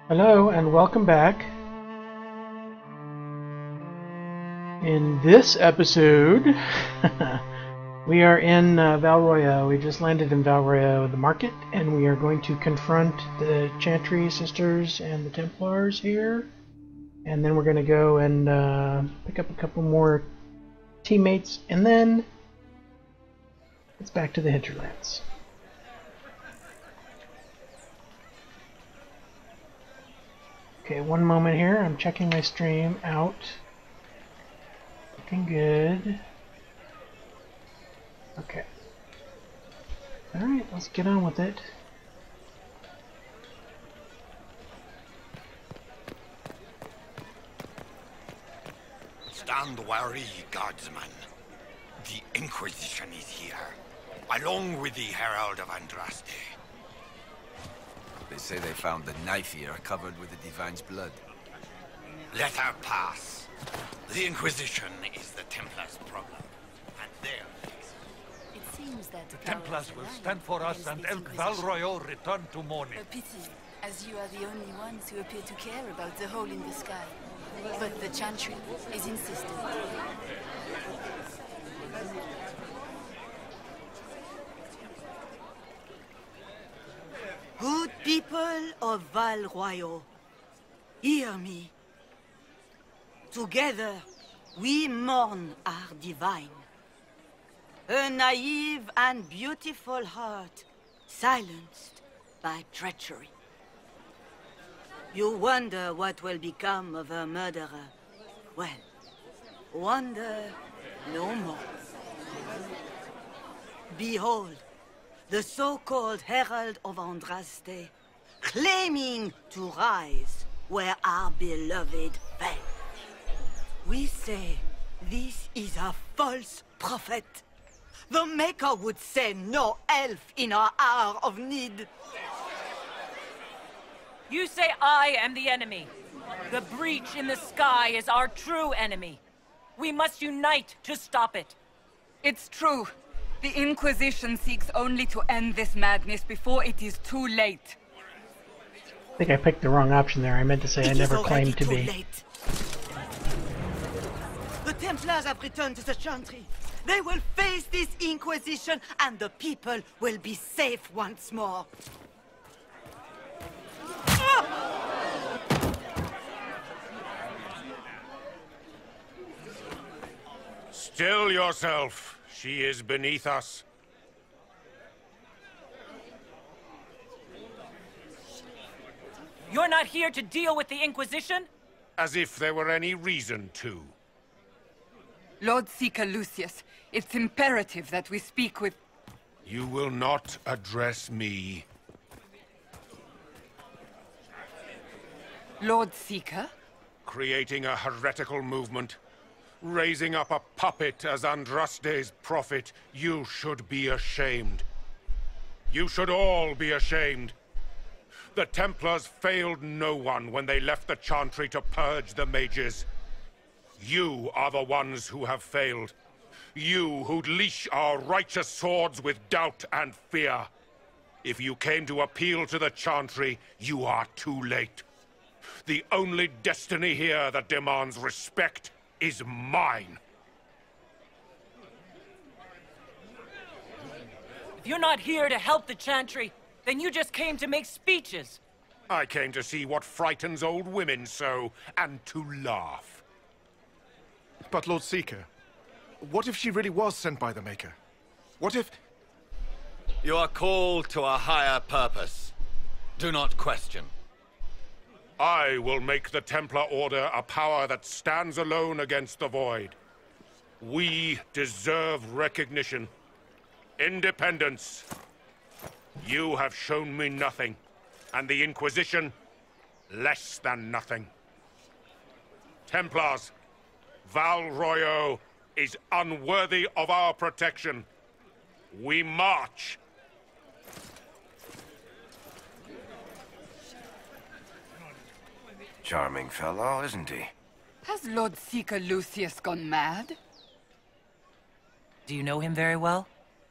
Hello and welcome back. In this episode, we are in Val Royeaux. We just landed in Val Royeaux, the market, and we are going to confront the Chantry sisters and the Templars here. And then we're going to go and pick up a couple more teammates, and then it's back to the hinterlands. Okay, one moment here. I'm checking my stream out. Looking good. Okay. Alright, let's get on with it. Stand wary, guardsman. The Inquisition is here, along with the Herald of Andraste. They say they found the knife here covered with the Divine's blood. Let her pass. The Inquisition is the Templars' problem, and their fix. It seems that the Templars will stand for us and help Val Royeaux return to mourning. A pity, as you are the only ones who appear to care about the hole in the sky. But the Chantry is insistent. Good people of Val Royeaux, hear me. Together, we mourn our divine. A naive and beautiful heart, silenced by treachery. You wonder what will become of her murderer. Well, wonder no more. Behold, the so-called Herald of Andraste, claiming to rise where our beloved fell. We say this is a false prophet. The Maker would send no elf in our hour of need. You say I am the enemy. The breach in the sky is our true enemy. We must unite to stop it. It's true. The Inquisition seeks only to end this madness before it is too late. I think I picked the wrong option there. I meant to say I never claimed to be. Late. The Templars have returned to the Chantry. They will face this Inquisition, and the people will be safe once more. Still yourself. She is beneath us. You're not here to deal with the Inquisition? As if there were any reason to. Lord Seeker Lucius, it's imperative that we speak with... You will not address me. Lord Seeker? Creating a heretical movement. Raising up a puppet as Andraste's prophet. You should be ashamed. You should all be ashamed. The Templars failed no one when they left the Chantry to purge the mages. You are the ones who have failed. You who'd leash our righteous swords with doubt and fear. If you came to appeal to the Chantry, you are too late. The only destiny here that demands respect is mine. If you're not here to help the Chantry, then you just came to make speeches. I came to see what frightens old women so, and to laugh. But Lord Seeker, what if she really was sent by the Maker? What if... You are called to a higher purpose. Do not question. I will make the Templar Order a power that stands alone against the Void. We deserve recognition. Independence. You have shown me nothing, and the Inquisition, less than nothing. Templars, Val Royeaux is unworthy of our protection. We march. Charming fellow, isn't he? Has Lord Seeker Lucius gone mad? Do you know him very well?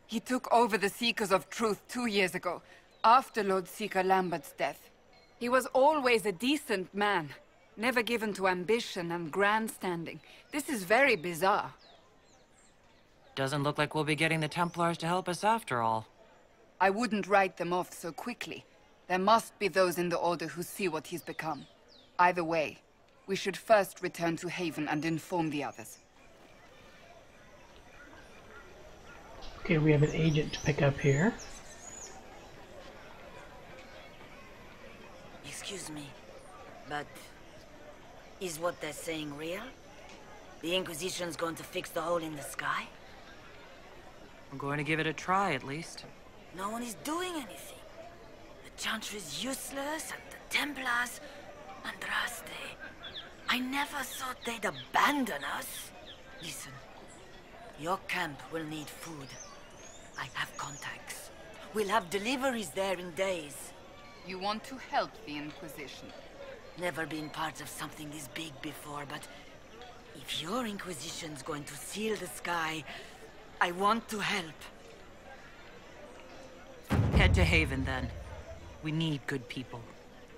He took over the Seekers of Truth 2 years ago, after Lord Seeker Lambert's death. He was always a decent man, never given to ambition and grandstanding. This is very bizarre. Doesn't look like we'll be getting the Templars to help us after all. I wouldn't write them off so quickly. There must be those in the Order who see what he's become. Either way, we should first return to Haven and inform the others. Okay, we have an agent to pick up here. Excuse me, but is what they're saying real? The Inquisition's going to fix the hole in the sky? I'm going to give it a try, at least. No one is doing anything. The Chantry's useless, and the Templars... Andraste. I never thought they'd abandon us. Listen, your camp will need food. I have contacts. We'll have deliveries there in days. You want to help the Inquisition? Never been part of something this big before, but... if your Inquisition's going to seal the sky, I want to help. Head to Haven, then. We need good people.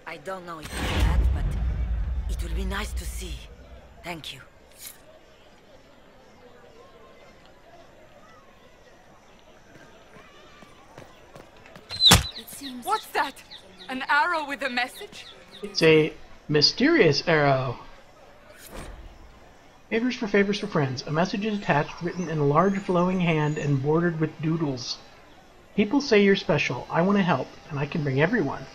I don't know if it's that, but it will be nice to see. Thank you. It seems... What's that? An arrow with a message? It's a mysterious arrow. Favors for friends. A message is attached, written in a large flowing hand and bordered with doodles. People say you're special. I want to help, and I can bring everyone.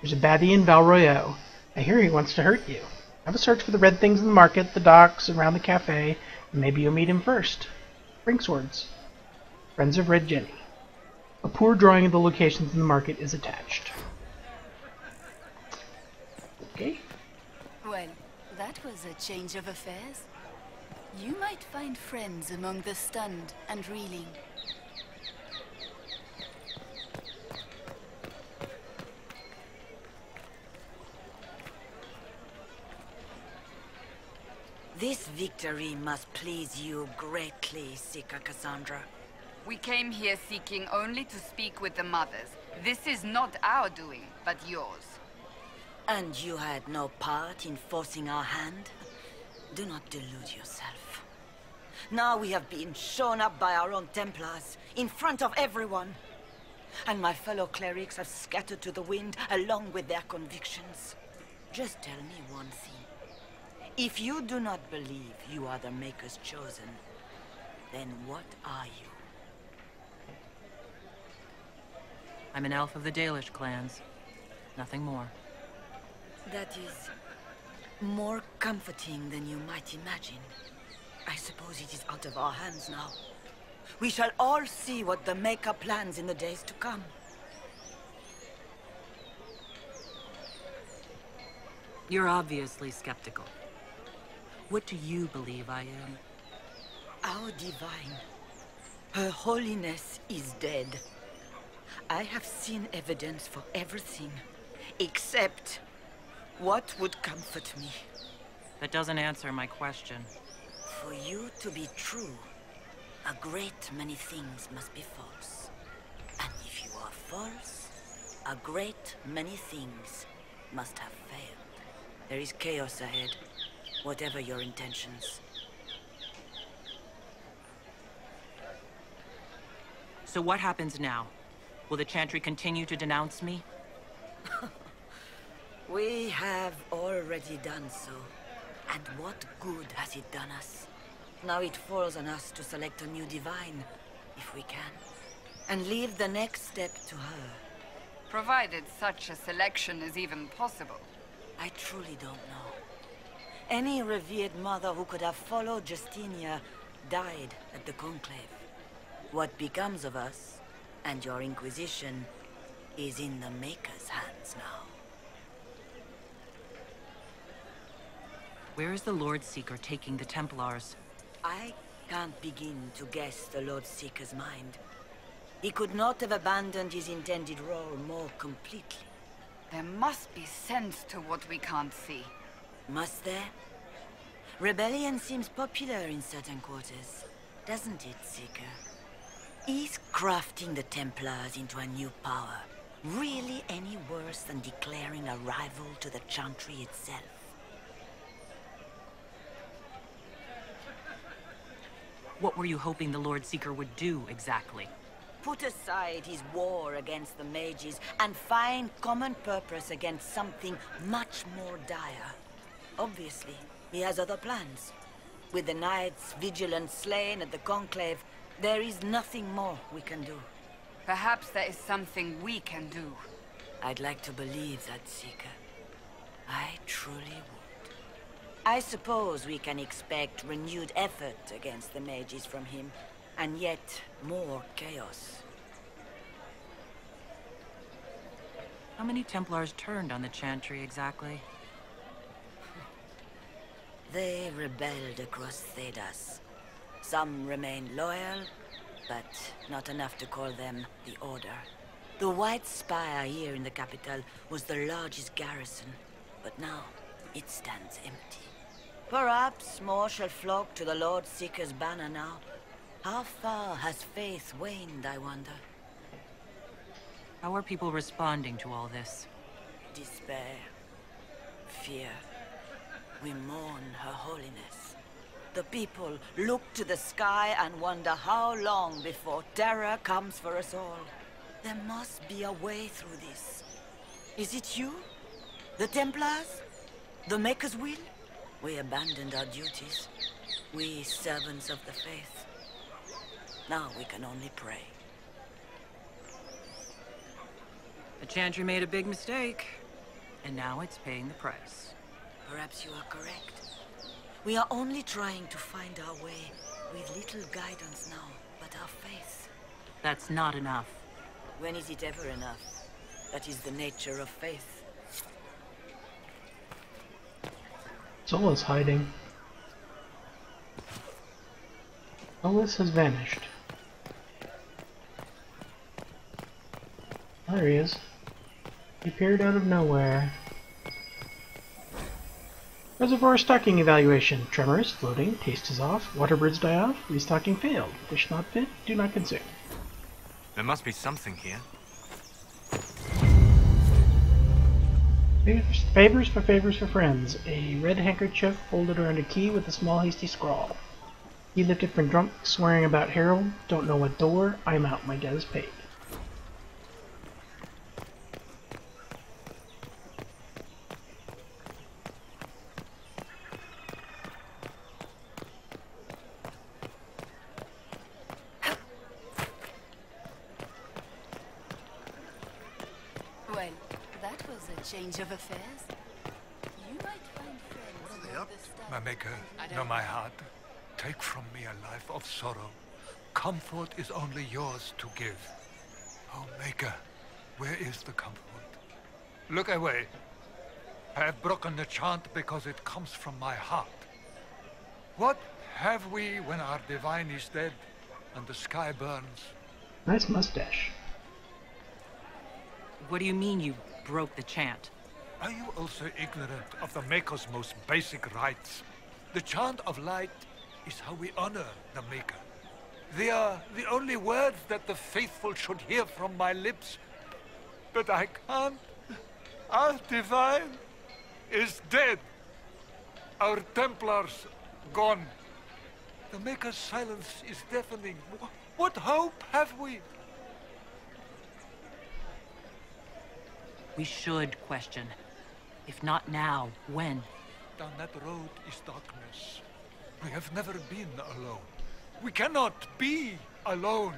There's a baddie in Val Royeaux. I hear he wants to hurt you. Have a search for the red things in the market, the docks, around the cafe, and maybe you'll meet him first. Bring swords. Friends of Red Jenny. A poor drawing of the locations in the market is attached. Okay. Well, that was a change of affairs. You might find friends among the stunned and reeling. This victory must please you greatly, Sika Cassandra. We came here seeking only to speak with the mothers. This is not our doing, but yours. And you had no part in forcing our hand? Do not delude yourself. Now we have been shown up by our own Templars, in front of everyone. And my fellow clerics have scattered to the wind along with their convictions. Just tell me one thing. If you do not believe you are the Maker's chosen, then what are you? I'm an elf of the Dalish clans. Nothing more. That is more comforting than you might imagine. I suppose it is out of our hands now. We shall all see what the Maker plans in the days to come. You're obviously skeptical. What do you believe I am? Our divine. Her holiness is dead. I have seen evidence for everything, except what would comfort me. That doesn't answer my question. For you to be true, a great many things must be false. And if you are false, a great many things must have failed. There is chaos ahead, whatever your intentions. So what happens now? Will the Chantry continue to denounce me? We have already done so. And what good has it done us? Now it falls on us to select a new divine, if we can. And leave the next step to her. Provided such a selection is even possible. I truly don't know. Any revered mother who could have followed Justinia died at the Conclave. What becomes of us, and your Inquisition, is in the Maker's hands now. Where is the Lord Seeker taking the Templars? I can't begin to guess the Lord Seeker's mind. He could not have abandoned his intended role more completely. There must be sense to what we can't see. Must there? Rebellion seems popular in certain quarters, doesn't it, Seeker? He's crafting the Templars into a new power. really any worse than declaring a rival to the Chantry itself? What were you hoping the Lord Seeker would do, exactly? Put aside his war against the mages and find common purpose against something much more dire. Obviously, he has other plans. With the knights vigilant slain at the Conclave, there is nothing more we can do. Perhaps there is something we can do. I'd like to believe that, Seeker. I truly would. I suppose we can expect renewed effort against the mages from him, and yet more chaos. How many Templars turned on the Chantry, exactly? They rebelled across Thedas. Some remained loyal, but not enough to call them the Order. The White Spire here in the capital was the largest garrison, but now it stands empty. Perhaps more shall flock to the Lord Seeker's banner now. How far has faith waned, I wonder? How are people responding to all this? Despair. Fear. We mourn Her Holiness. The people look to the sky and wonder how long before terror comes for us all. There must be a way through this. Is it you? The Templars? The Maker's will? We abandoned our duties. We servants of the faith. Now we can only pray. The Chantry made a big mistake, and now it's paying the price. Perhaps you are correct. We are only trying to find our way with little guidance now, but our faith. That's not enough. When is it ever enough? That is the nature of faith. Zola's hiding. Zolas has vanished. There he is. He appeared out of nowhere. Reservoir stocking evaluation. Tremors, floating, taste is off, water birds die off, restocking failed. Fish not fit, do not consume. There must be something here. Favors for friends. A red handkerchief folded around a key with a small hasty scrawl. Key lifted from drunk, swearing about Harold. Don't know what door. I'm out, my debt is paid. Well, that was a change of affairs. You might find friends. What are they up to? My Maker, know my heart. Take from me a life of sorrow. Comfort is only yours to give. Oh, Maker, where is the comfort? Look away. I have broken the chant because it comes from my heart. What have we when our divine is dead and the sky burns? Nice mustache. What do you mean you broke the chant? Are you also ignorant of the Maker's most basic rites? The chant of light is how we honor the Maker. They are the only words that the faithful should hear from my lips. But I can't. Our divine is dead. Our Templars gone. The Maker's silence is deafening. What hope have we? We should question. If not now, when? Down that road is darkness. We have never been alone. We cannot be alone.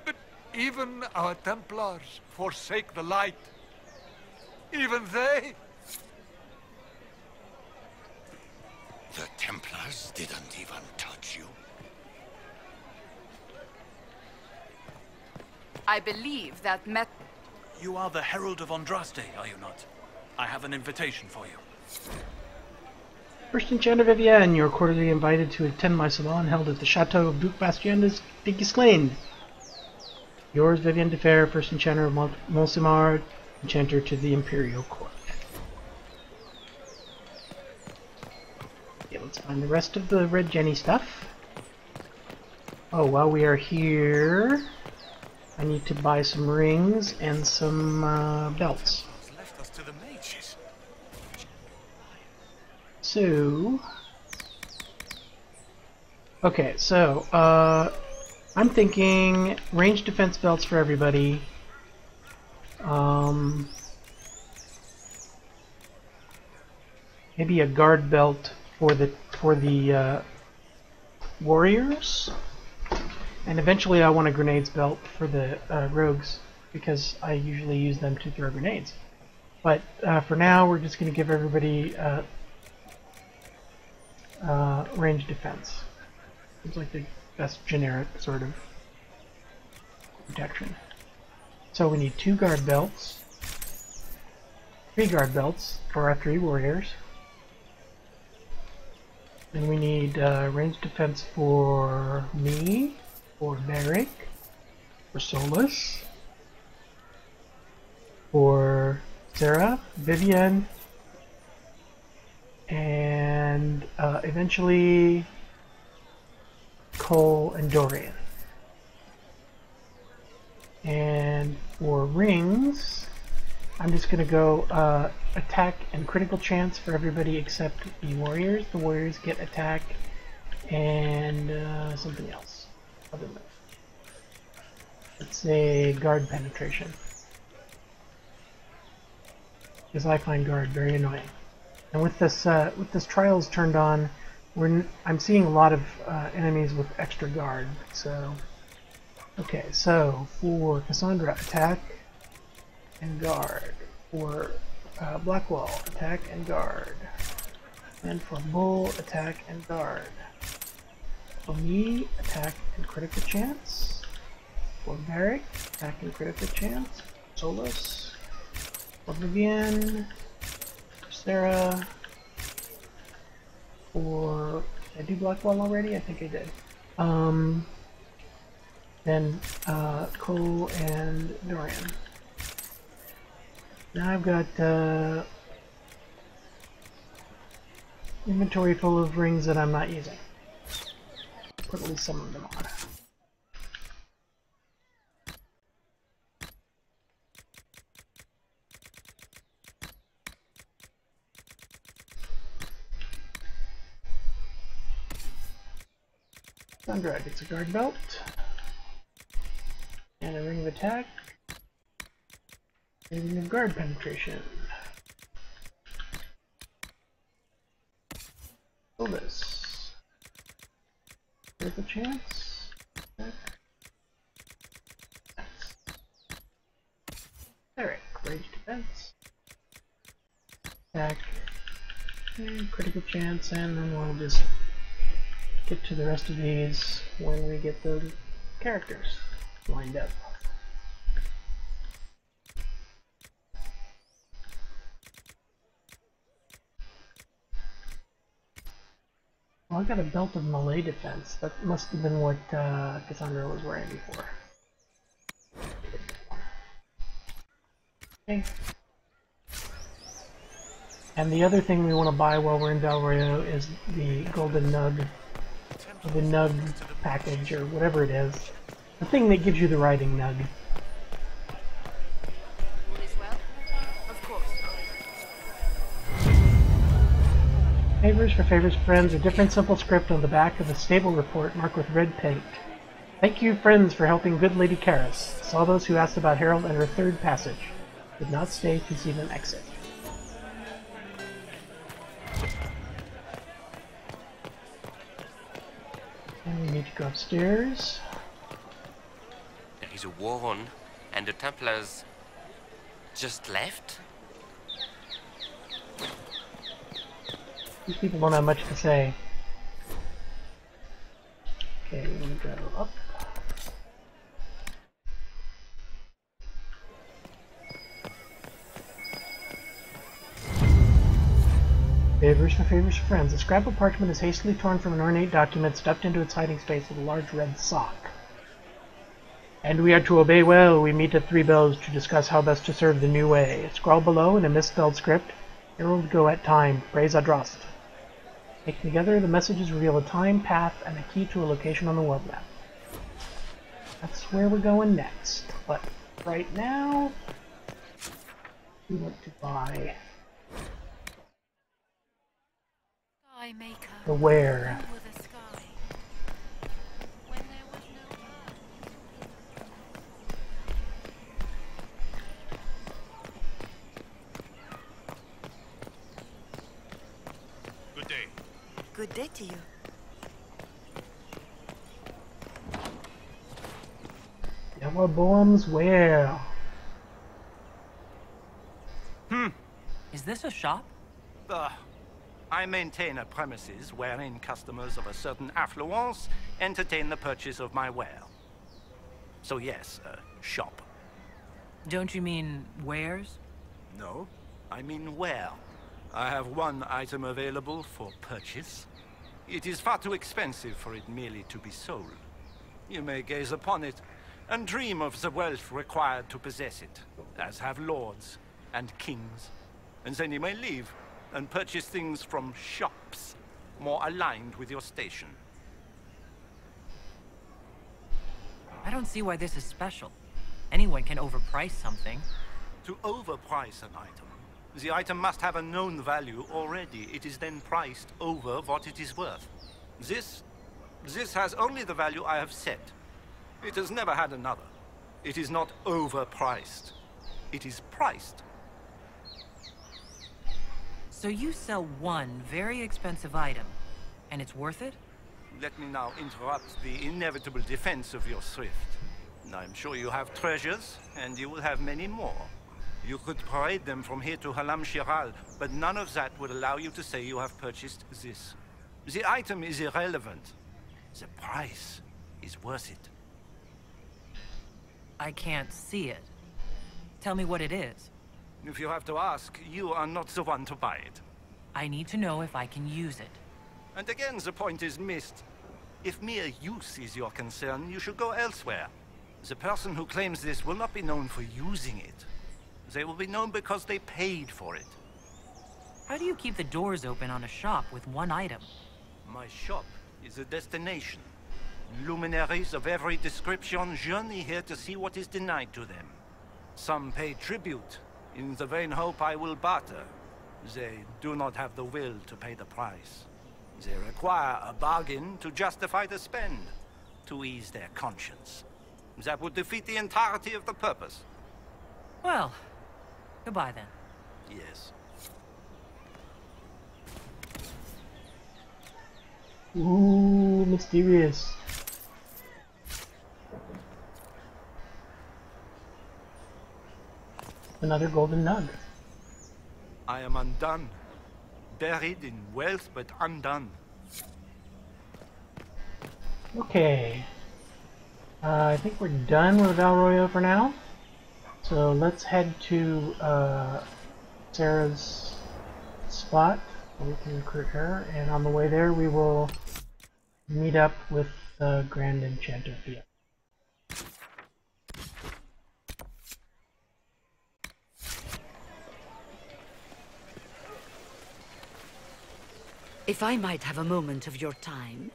But even our Templars forsake the light. Even they. The Templars didn't even touch you. I believe that You are the Herald of Andraste, are you not? I have an invitation for you. First Enchanter Vivienne, you are cordially invited to attend my salon held at the Chateau of Duc Bastien de Gisclaine. Yours, Vivienne de Fer, First Enchanter of Monsimar, Enchanter to the Imperial Court. Okay, let's find the rest of the Red Jenny stuff. Oh, while we are here, I need to buy some rings and some belts. Left us to the mages. So, okay, so I'm thinking ranged defense belts for everybody. Maybe a guard belt for the warriors, and eventually I want a grenades belt for the rogues because I usually use them to throw grenades. But for now, we're just going to give everybody ranged defense. Seems like the best generic sort of protection. So we need 2 guard belts, 3 guard belts for our 3 warriors. And we need ranged defense for me, for Merrick, for Solus, for Sarah, Vivian, and eventually Cole and Dorian. And for rings, I'm just going to go attack and critical chance for everybody except the warriors. The warriors get attack and something else. Other than that. Let's say guard penetration. Because I find guard very annoying. And with this trials turned on, I'm seeing a lot of enemies with extra guard. So, okay, so for Cassandra, attack and guard. For Blackwall, attack and guard. And for Bull, attack and guard. For me, attack and critical chance. For Varric, attack and critical chance. Solus. For Vivian. For Sarah. For... Did I do Blackwall already? I think I did. Then Cole and Dorian. Now I've got inventory full of rings that I'm not using. Put at least some of them on. Sandra gets a guard belt and a ring of attack. Ring of guard penetration. Solus. Critical chance. Eric, ranged defense. Attack. And critical chance, and then we'll just get to the rest of these when we get the characters lined up. Well, I got a belt of melee defense. That must have been what Cassandra was wearing before. Okay. And the other thing we want to buy while we're in Val Royeaux is the golden nug, or the nug package, or whatever it is. The thing that gives you the riding nug. Favors for favors friends, a different simple script on the back of the stable report marked with red paint. Thank you friends for helping good Lady Karis. Saw those who asked about Harold and her third passage. Did not stay to see them exit. And we need to go upstairs. There is a war on, and the Templars just left? These people don't have much to say. Okay, we're going to go up. Favors for favors for friends. A scrap of parchment is hastily torn from an ornate document stuffed into its hiding space with a large red sock. And we are to obey well. We meet at 3 bells to discuss how best to serve the new way. Scrawled below in a misspelled script, Herald go at time. Praise Adrost. Taken together, the messages reveal a time, path, and a key to a location on the world map. That's where we're going next. But right now, we want to buy Sky Maker. the ware. Over the sky. When there was no earth. Good day. Good day to you. Jeroboam's ware. Is this a shop? I maintain a premises wherein customers of a certain affluence entertain the purchase of my ware. So yes, a shop. Don't you mean wares? No, I mean ware. I have one item available for purchase. It is far too expensive for it merely to be sold. You may gaze upon it and dream of the wealth required to possess it, as have lords and kings. And then you may leave and purchase things from shops more aligned with your station. I don't see why this is special. Anyone can overprice something. To overprice an item, the item must have a known value already. It is then priced over what it is worth. This has only the value I have set. It has never had another. It is not overpriced. It is priced. So you sell one very expensive item, and it's worth it? Let me now interrupt the inevitable defense of your thrift. I'm sure you have treasures, and you will have many more. You could parade them from here to Halam Shiral, but none of that would allow you to say you have purchased this. The item is irrelevant. The price is worth it. I can't see it. Tell me what it is. If you have to ask, you are not the one to buy it. I need to know if I can use it. And again, the point is missed. If mere use is your concern, you should go elsewhere. The person who claims this will not be known for using it. They will be known because they paid for it. How do you keep the doors open on a shop with one item? My shop is a destination. Luminaries of every description journey here to see what is denied to them. Some pay tribute, in the vain hope I will barter. They do not have the will to pay the price. They require a bargain to justify the spend, to ease their conscience. That would defeat the entirety of the purpose. Well, goodbye then. Yes. Ooh, mysterious. Another golden nug. I am undone. Buried in wealth, but undone. Okay. I think we're done with Val Royeaux for now. So let's head to Sarah's spot where we can recruit her, and on the way there we will meet up with the Grand Enchanter Fiat. If I might have a moment of your time.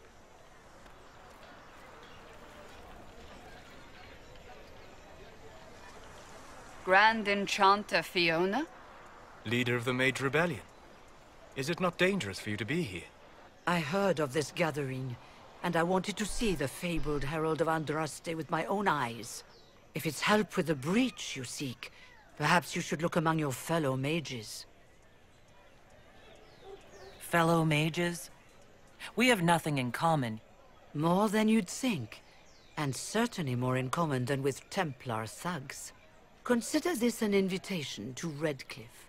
Grand Enchanter Fiona? Leader of the Mage Rebellion. Is it not dangerous for you to be here? I heard of this gathering, and I wanted to see the fabled Herald of Andraste with my own eyes. If it's help with the breach you seek, perhaps you should look among your fellow mages. Fellow mages? We have nothing in common. More than you'd think, and certainly more in common than with Templar thugs. Consider this an invitation to Redcliffe.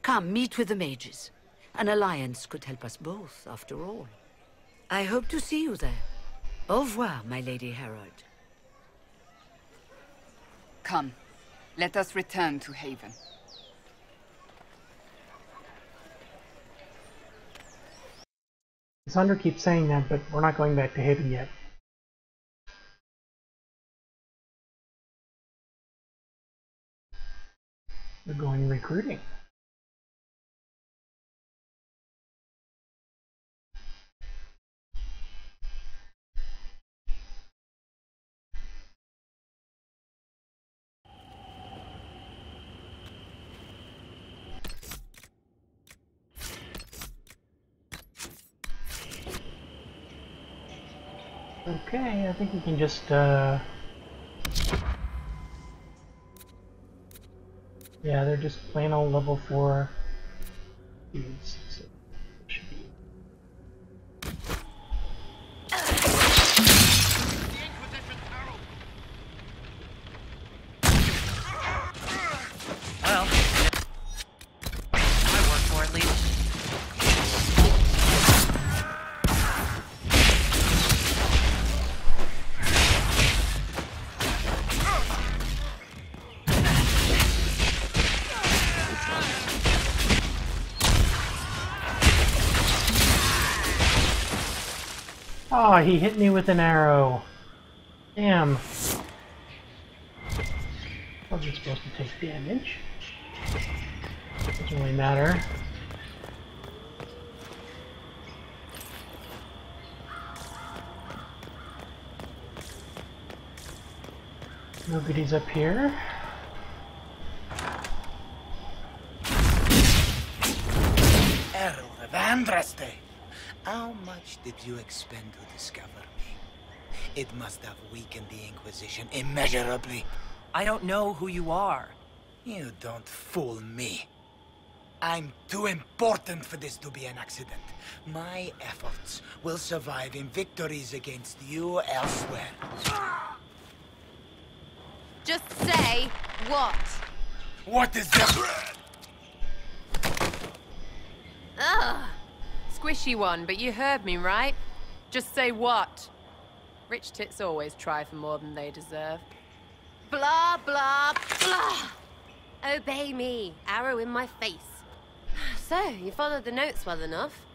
Come, meet with the mages. An alliance could help us both, after all. I hope to see you there. Au revoir, my Lady Herald. Come, let us return to Haven. Cassandra keeps saying that, but we're not going back to Haven yet. We're going recruiting. Okay, I think we can just, yeah, they're just plain old level 4 dudes. So it should be. Well, I work for at least. Oh, he hit me with an arrow. Damn. Wasn't supposed to take damage. Doesn't really matter. No goodies up here. Lavellan Trespasser. How much did you expend to discover me? It must have weakened the Inquisition immeasurably. I don't know who you are. You don't fool me. I'm too important for this to be an accident. My efforts will survive in victories against you elsewhere. Just say what? What is that? Ugh. Squishy one, but you heard me, right? Just say what? Rich tits always try for more than they deserve. Blah, blah, blah! Obey me. Arrow in my face. So, you followed the notes well enough.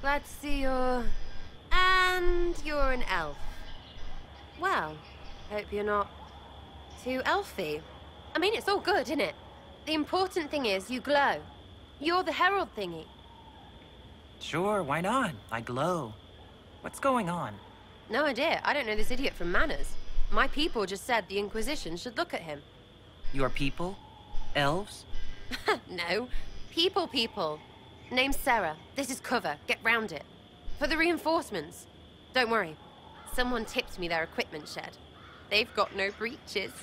Glad to see you're... And you're an elf. Well, hope you're not too elfy. I mean, it's all good, isn't it? The important thing is you glow. You're the herald thingy. Sure, why not? I glow. What's going on? No idea. I don't know this idiot from Manners. My people just said the Inquisition should look at him. Your people? Elves? No. People. Name's Sarah. This is cover. Get round it. For the reinforcements. Don't worry. Someone tipped me their equipment shed. They've got no breaches.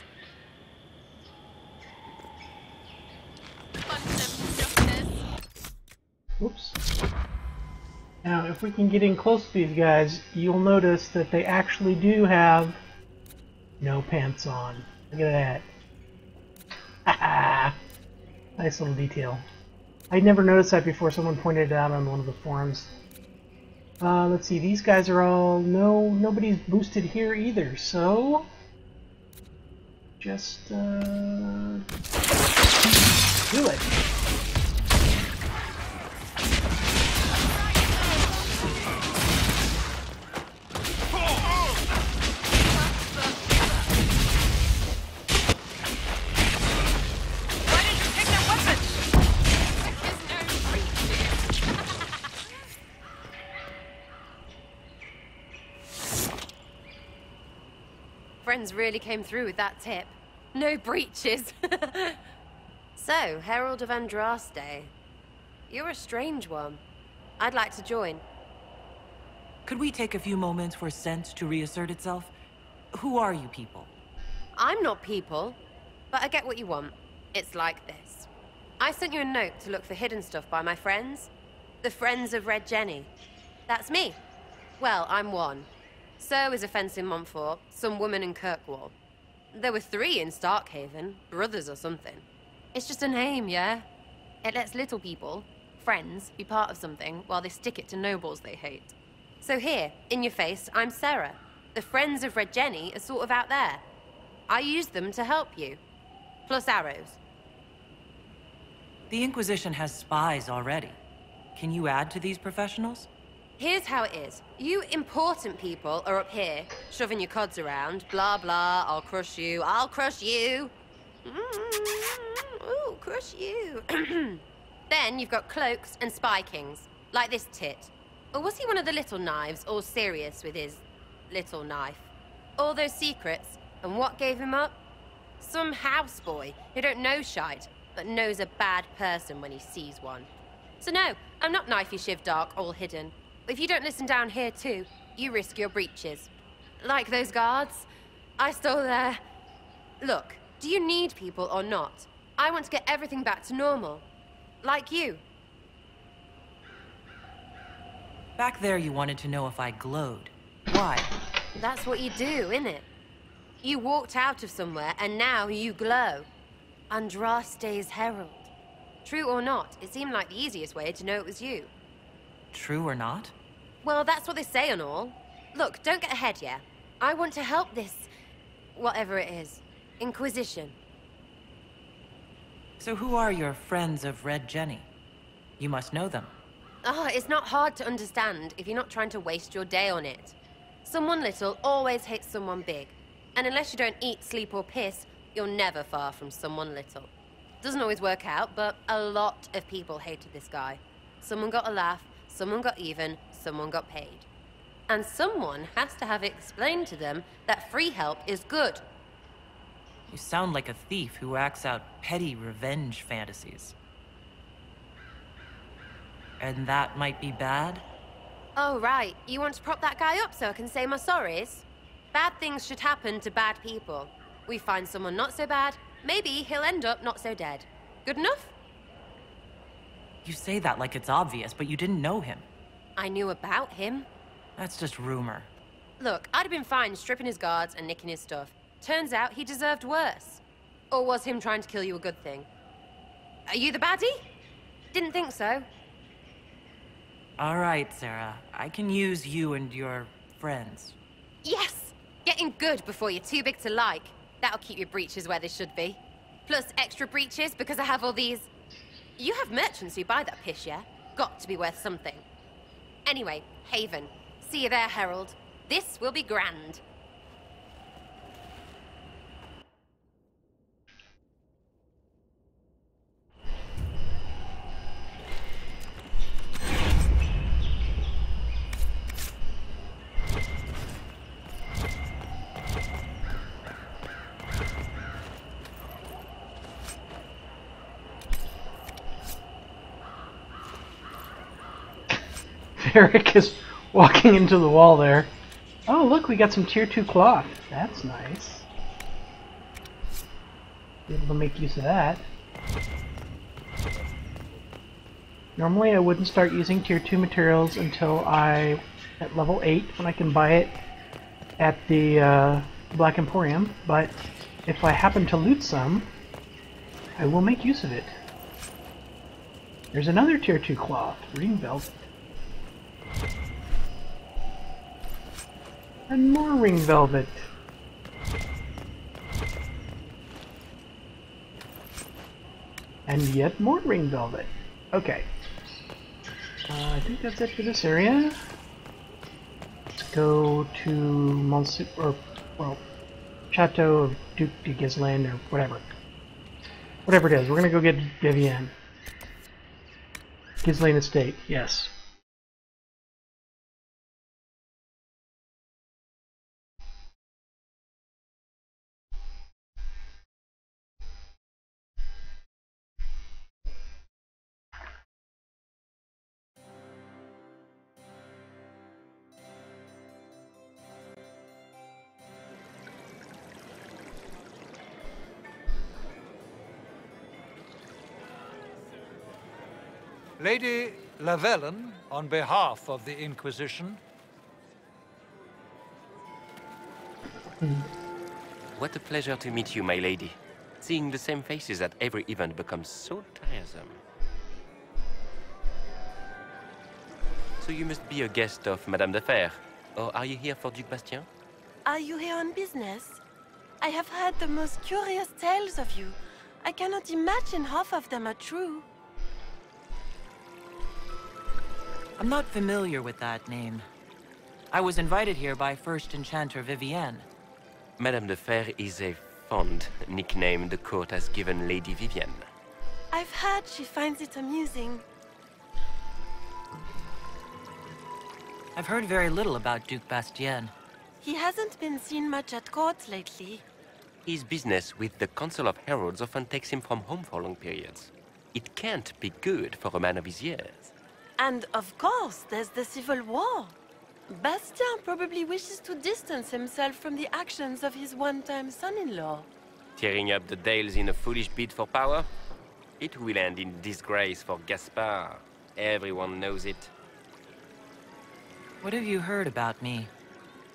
Oops. Now, if we can get in close to these guys, you'll notice that they actually do have no pants on. Look at that. Haha! Nice little detail. I'd never noticed that before. Someone pointed it out on one of the forums. Let's see. These guys are all... nobody's boosted here either, so... just, do it. Friends really came through with that tip. No breaches. So, Herald of Andraste. You're a strange one. I'd like to join. Could we take a few moments for sense to reassert itself? Who are you people? I'm not people, but I get what you want. It's like this. I sent you a note to look for hidden stuff by my friends. The Friends of Red Jenny. That's me. Well, I'm one. So is a fence in Montfort, some woman in Kirkwall. There were 3 in Starkhaven, brothers or something. It's just a name, yeah? It lets little people, friends, be part of something while they stick it to nobles they hate. So here, in your face, I'm Sarah. The Friends of Red Jenny are sort of out there. I used them to help you. Plus arrows. The Inquisition has spies already. Can you add to these professionals? Here's how it is. You important people are up here, shoving your cods around. Blah, blah, I'll crush you. I'll crush you. Ooh, crush you. Then you've got cloaks and spy kings, like this tit. Or was he one of the little knives, all serious with his little knife? All those secrets, and what gave him up? Some houseboy who don't know shite, but knows a bad person when he sees one. So no, I'm not knifey shiv dark, all hidden. If you don't listen down here too, you risk your breeches. Like those guards. I stole their... Look, do you need people or not? I want to get everything back to normal. Like you. Back there you wanted to know if I glowed. Why? That's what you do, innit? You walked out of somewhere and now you glow. Andraste's herald. True or not, it seemed like the easiest way to know it was you. True or not? Well, that's what they say and all. Look, don't get ahead, yeah? I want to help this... whatever it is. Inquisition. So who are your friends of Red Jenny? You must know them. Oh, it's not hard to understand if you're not trying to waste your day on it. Someone little always hates someone big. And unless you don't eat, sleep, or piss, you're never far from someone little. Doesn't always work out, but a lot of people hated this guy. Someone got a laugh, someone got even, someone got paid. And someone has to have explained to them that free help is good. You sound like a thief who acts out petty revenge fantasies. And that might be bad? Oh, right. You want to prop that guy up so I can say my sorries? Bad things should happen to bad people. We find someone not so bad, maybe he'll end up not so dead. Good enough? You say that like it's obvious, but you didn't know him. I knew about him. That's just rumor. Look, I'd have been fine stripping his guards and nicking his stuff. Turns out he deserved worse. Or was him trying to kill you a good thing? Are you the baddie? Didn't think so. All right, Sarah. I can use you and your friends. Yes! Getting good before you're too big to like. That'll keep your breeches where they should be. Plus extra breeches because I have all these... You have merchants who buy that piss, yeah? Got to be worth something. Anyway, Haven. See you there, Herald. This will be grand. Eric is walking into the wall there. Oh, look, we got some tier 2 cloth. That's nice. Be able to make use of that. Normally I wouldn't start using tier 2 materials until at level 8, when I can buy it at the Black Emporium, but if I happen to loot some, I will make use of it. There's another tier 2 cloth, ring velvet. And more ring velvet. And yet more ring velvet. Okay. I think that's it for this area. Let's go to Chateau of Duc de Ghislaine or whatever. Whatever it is, we're gonna go get Vivienne. Ghislaine Estate, yes. Lady Lavellan, on behalf of the Inquisition. What a pleasure to meet you, my lady. Seeing the same faces at every event becomes so tiresome. So you must be a guest of Madame de Fer, or are you here for Duc Bastien? Are you here on business? I have heard the most curious tales of you. I cannot imagine half of them are true. I'm not familiar with that name. I was invited here by First Enchanter Vivienne. Madame de Fer is a fond nickname the court has given Lady Vivienne. I've heard she finds it amusing. I've heard very little about Duc Bastien. He hasn't been seen much at court lately. His business with the Council of Heralds often takes him from home for long periods. It can't be good for a man of his years. And of course, there's the Civil War. Bastien probably wishes to distance himself from the actions of his one-time son-in-law. Tearing up the Dales in a foolish bid for power? It will end in disgrace for Gaspard. Everyone knows it. What have you heard about me?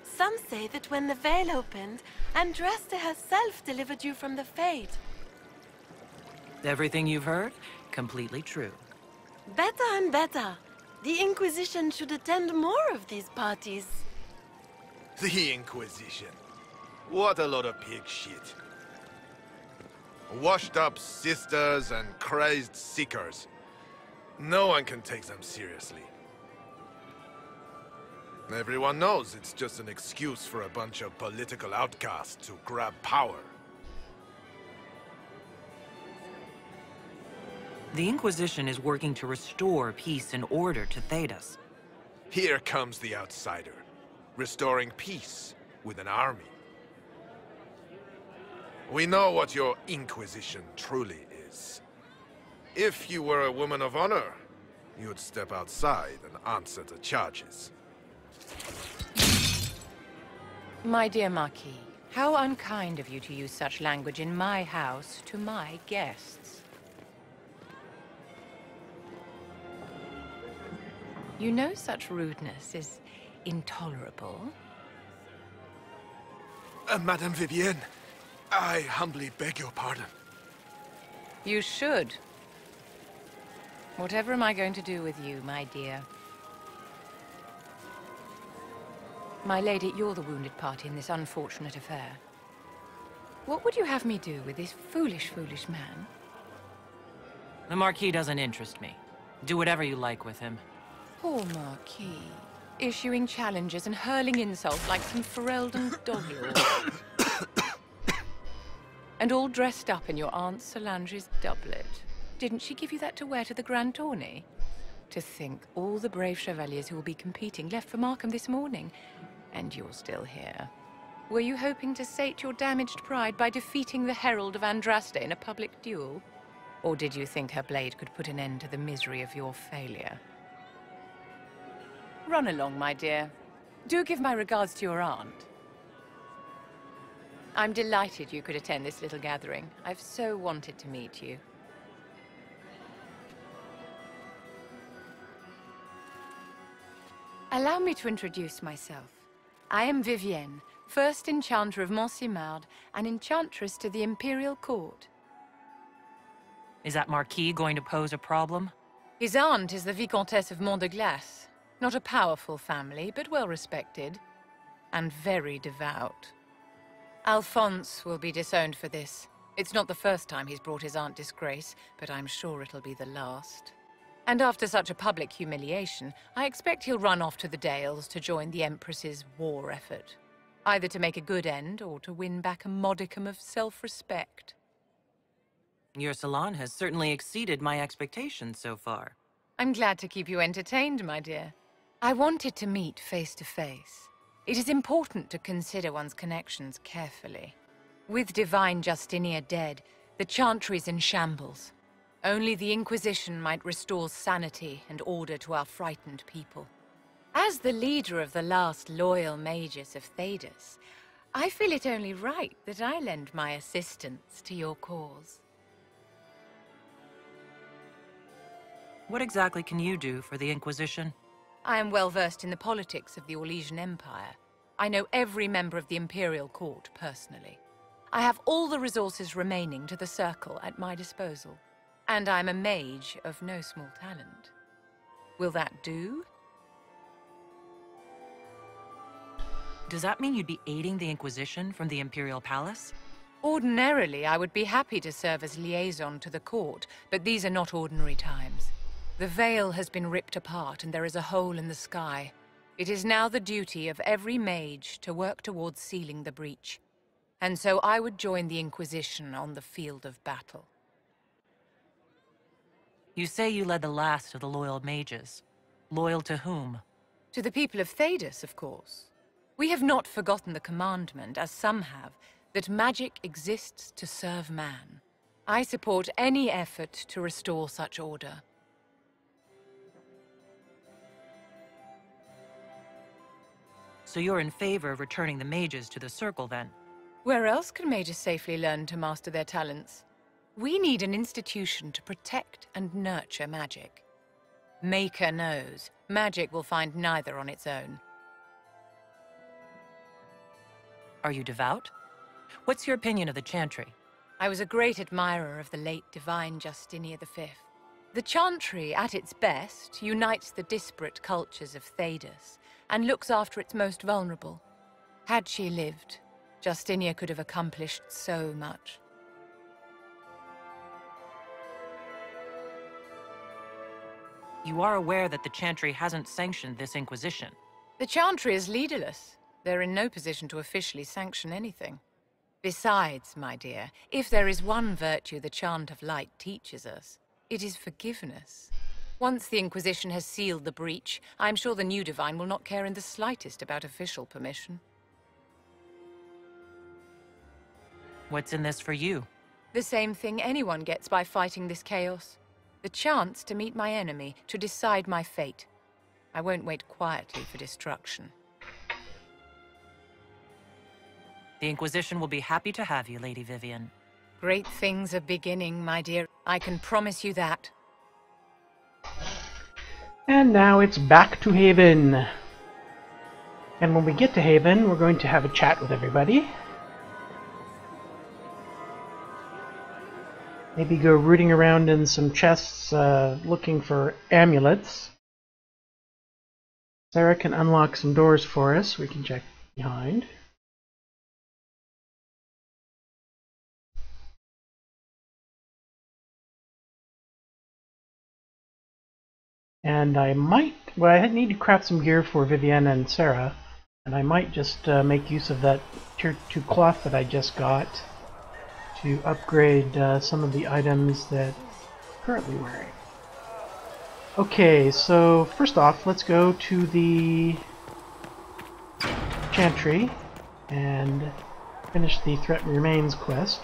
Some say that when the veil opened, Andraste herself delivered you from the Fate. Everything you've heard? Completely true. Better and better. The Inquisition should attend more of these parties. The Inquisition. What a lot of pig shit. Washed-up sisters and crazed seekers. No one can take them seriously. Everyone knows it's just an excuse for a bunch of political outcasts to grab power. The Inquisition is working to restore peace and order to Thedas. Here comes the outsider, restoring peace with an army. We know what your Inquisition truly is. If you were a woman of honor, you'd step outside and answer the charges. My dear Marquis, how unkind of you to use such language in my house to my guests. You know such rudeness is intolerable. Madame Vivienne, I humbly beg your pardon. You should. Whatever am I going to do with you, my dear? My lady, you're the wounded party in this unfortunate affair. What would you have me do with this foolish, foolish man? The Marquis doesn't interest me. Do whatever you like with him. Poor Marquis. Issuing challenges and hurling insults like some Ferelden dog-eared. And all dressed up in your Aunt Solange's doublet. Didn't she give you that to wear to the Grand Tourney? To think all the brave chevaliers who will be competing left for Markham this morning, and you're still here. Were you hoping to sate your damaged pride by defeating the Herald of Andraste in a public duel? Or did you think her blade could put an end to the misery of your failure? Run along, my dear. Do give my regards to your aunt. I'm delighted you could attend this little gathering. I've so wanted to meet you. Allow me to introduce myself. I am Vivienne, first Enchanter of Montsimard and Enchantress to the Imperial Court. Is that Marquis going to pose a problem? His aunt is the Vicomtesse of Mont de Glace. Not a powerful family, but well respected. And very devout. Alphonse will be disowned for this. It's not the first time he's brought his aunt disgrace, but I'm sure it'll be the last. And after such a public humiliation, I expect he'll run off to the Dales to join the Empress's war effort. Either to make a good end, or to win back a modicum of self-respect. Your salon has certainly exceeded my expectations so far. I'm glad to keep you entertained, my dear. I wanted to meet face to face. It is important to consider one's connections carefully. With Divine Justinia dead, the Chantry's in shambles. Only the Inquisition might restore sanity and order to our frightened people. As the leader of the last loyal mages of Thedas, I feel it only right that I lend my assistance to your cause. What exactly can you do for the Inquisition? I am well versed in the politics of the Orlesian Empire. I know every member of the Imperial Court personally. I have all the resources remaining to the Circle at my disposal. And I'm a mage of no small talent. Will that do? Does that mean you'd be aiding the Inquisition from the Imperial Palace? Ordinarily, I would be happy to serve as liaison to the court, but these are not ordinary times. The veil has been ripped apart and there is a hole in the sky. It is now the duty of every mage to work towards sealing the breach. And so I would join the Inquisition on the field of battle. You say you led the last of the loyal mages. Loyal to whom? To the people of Thedas, of course. We have not forgotten the commandment, as some have, that magic exists to serve man. I support any effort to restore such order. So you're in favor of returning the mages to the Circle, then? Where else can mages safely learn to master their talents? We need an institution to protect and nurture magic. Maker knows, magic will find neither on its own. Are you devout? What's your opinion of the Chantry? I was a great admirer of the late divine Justinia V. The Chantry, at its best, unites the disparate cultures of Thedas and looks after its most vulnerable. Had she lived, Justinia could have accomplished so much. You are aware that the Chantry hasn't sanctioned this Inquisition. The Chantry is leaderless. They're in no position to officially sanction anything. Besides, my dear, if there is one virtue the Chant of Light teaches us, it is forgiveness. Once the Inquisition has sealed the breach, I'm sure the new Divine will not care in the slightest about official permission. What's in this for you? The same thing anyone gets by fighting this chaos. The chance to meet my enemy, to decide my fate. I won't wait quietly for destruction. The Inquisition will be happy to have you, Lady Vivian. Great things are beginning, my dear. I can promise you that. And now it's back to Haven. And when we get to Haven, we're going to have a chat with everybody. Maybe go rooting around in some chests looking for amulets. Sarah can unlock some doors for us. We can check behind. And I might, well, I need to craft some gear for Vivienne and Sarah, and I might just make use of that Tier 2 cloth that I just got to upgrade some of the items that I'm currently wearing. Okay, so first off, let's go to the Chantry and finish the Threat Remains quest.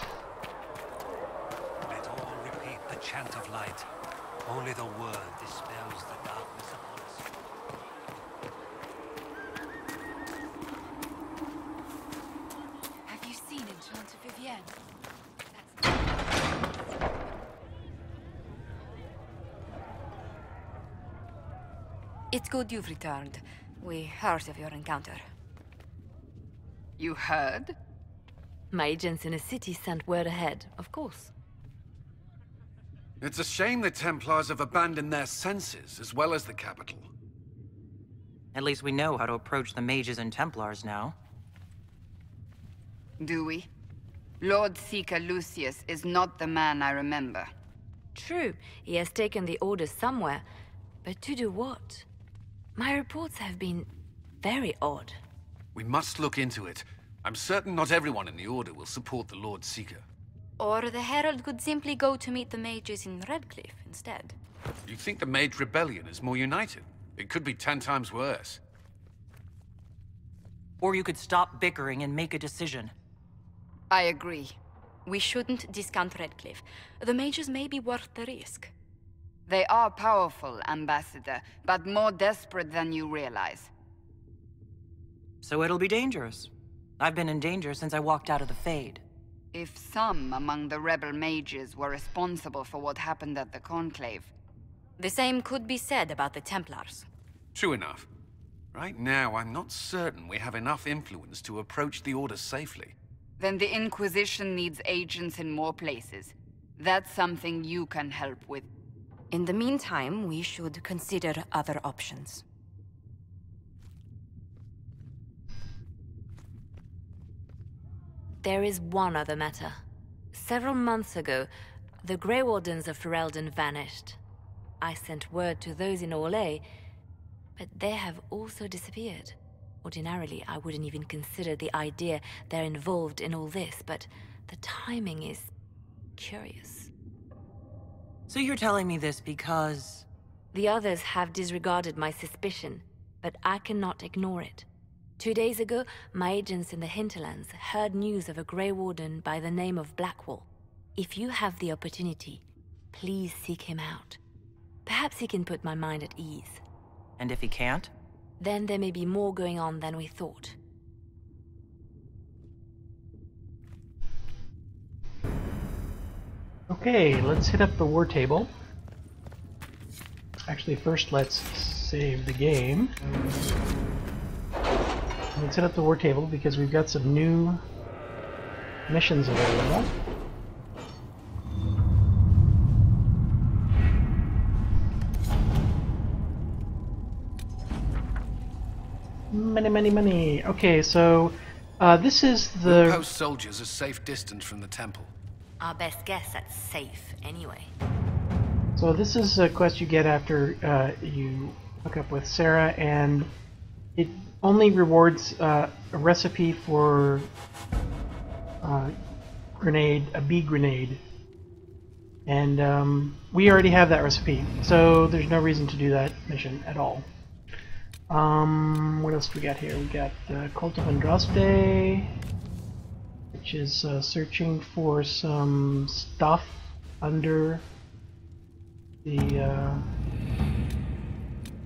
Let all repeat the chant of light. Only the word dispels the darkness upon us. Have you seen Enchanter Vivienne? It's good you've returned. We heard of your encounter. You heard? My agents in the city sent word ahead, of course. It's a shame the Templars have abandoned their senses, as well as the capital. At least we know how to approach the mages and Templars now. Do we? Lord Seeker Lucius is not the man I remember. True, he has taken the orders somewhere, but to do what? My reports have been very odd. We must look into it. I'm certain not everyone in the Order will support the Lord Seeker. Or the Herald could simply go to meet the mages in Redcliffe instead. You think the Mage Rebellion is more united? It could be 10 times worse. Or you could stop bickering and make a decision. I agree. We shouldn't discount Redcliffe. The mages may be worth the risk. They are powerful, Ambassador, but more desperate than you realize. So it'll be dangerous. I've been in danger since I walked out of the Fade. If some among the rebel mages were responsible for what happened at the Conclave... The same could be said about the Templars. True enough. Right now, I'm not certain we have enough influence to approach the Order safely. Then the Inquisition needs agents in more places. That's something you can help with. In the meantime, we should consider other options. There is one other matter. Several months ago, the Grey Wardens of Ferelden vanished. I sent word to those in Orlais, but they have also disappeared. Ordinarily, I wouldn't even consider the idea they're involved in all this, but the timing is curious. So you're telling me this because... The others have disregarded my suspicion, but I cannot ignore it. 2 days ago, my agents in the hinterlands heard news of a Grey Warden by the name of Blackwall. If you have the opportunity, please seek him out. Perhaps he can put my mind at ease. And if he can't? then there may be more going on than we thought. Okay, let's hit up the war table. Actually, first let's save the game. Let's hit up the war table because we've got some new missions available. Money. Okay, so this is the... We'll post soldiers a safe distance from the temple. Our best guess that's safe, anyway. So this is a quest you get after you hook up with Sarah, and it only rewards a recipe for a bee grenade. And we already have that recipe, so there's no reason to do that mission at all. What else do we got here? We got the Cult of Andraste, which is searching for some stuff under the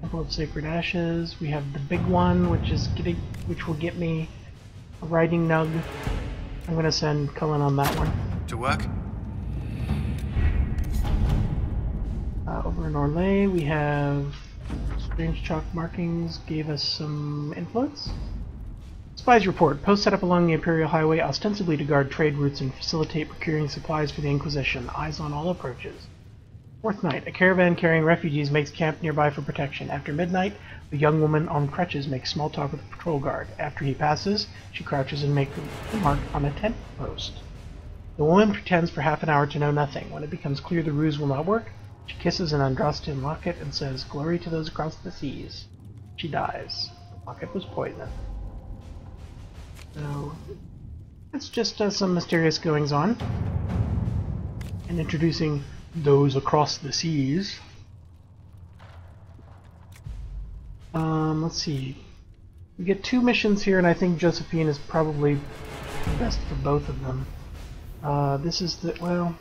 Temple of Sacred Ashes. We have the big one, which will get me a riding nug. I'm going to send Cullen on that one. To work? Over in Orlais, we have strange chalk markings gave us some influence. Spies report. Post set up along the Imperial Highway, ostensibly to guard trade routes and facilitate procuring supplies for the Inquisition. Eyes on all approaches. Fourth night. A caravan carrying refugees makes camp nearby for protection. After midnight, a young woman on crutches makes small talk with a patrol guard. After he passes, she crouches and makes a mark on a tent post. The woman pretends for half an hour to know nothing. When it becomes clear the ruse will not work, she kisses an Andraste locket and says, "Glory to those across the seas." She dies. The locket was poisoned. So, it's just some mysterious goings-on. And introducing those across the seas. Let's see. We get 2 missions here, and I think Josephine is probably best for both of them. This is the, well...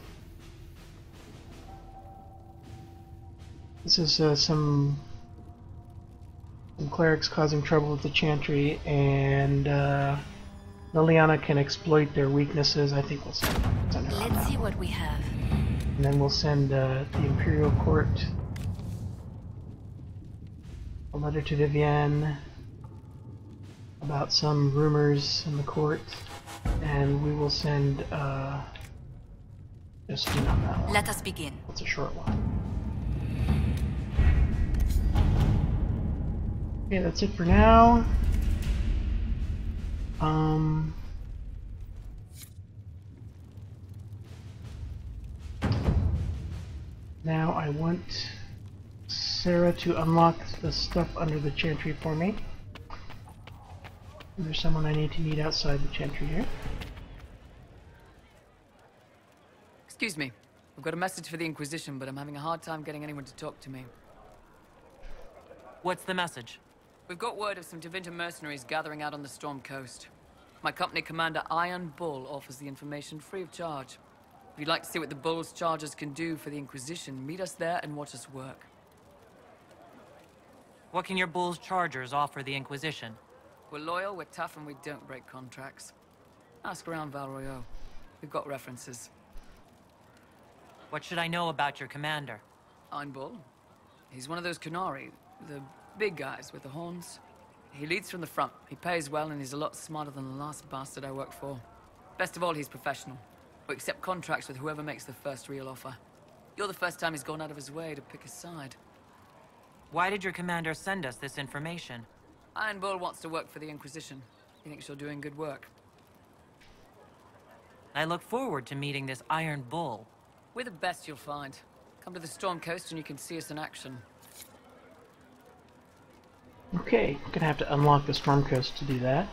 This is some clerics causing trouble with the Chantry, and Liliana can exploit their weaknesses. I think we'll send her on Let's see what we have. And then we'll send the Imperial Court a letter to Vivienne about some rumors in the court, and we will send Justine on that one. Let us begin. It's a short one. Okay, that's it for now. Now I want Sarah to unlock the stuff under the Chantry for me. There's someone I need to meet outside the Chantry here. Excuse me. I've got a message for the Inquisition, but I'm having a hard time getting anyone to talk to me. What's the message? We've got word of some Tevinter mercenaries gathering out on the Storm Coast. My company commander, Iron Bull, offers the information free of charge. If you'd like to see what the Bull's chargers can do for the Inquisition, meet us there and watch us work. What can your Bull's chargers offer the Inquisition? We're loyal, we're tough, and we don't break contracts. Ask around Val Royeaux. We've got references. What should I know about your commander? Iron Bull. He's one of those Kunari, the big guys with the horns. He leads from the front. He pays well, and he's a lot smarter than the last bastard I worked for. Best of all, he's professional. We accept contracts with whoever makes the first real offer. You're the first time he's gone out of his way to pick his side. Why did your commander send us this information? Iron Bull wants to work for the Inquisition. He thinks you're doing good work. I look forward to meeting this Iron Bull. We're the best you'll find. Come to the Storm Coast and you can see us in action. Okay, I'm gonna have to unlock the Storm Coast to do that.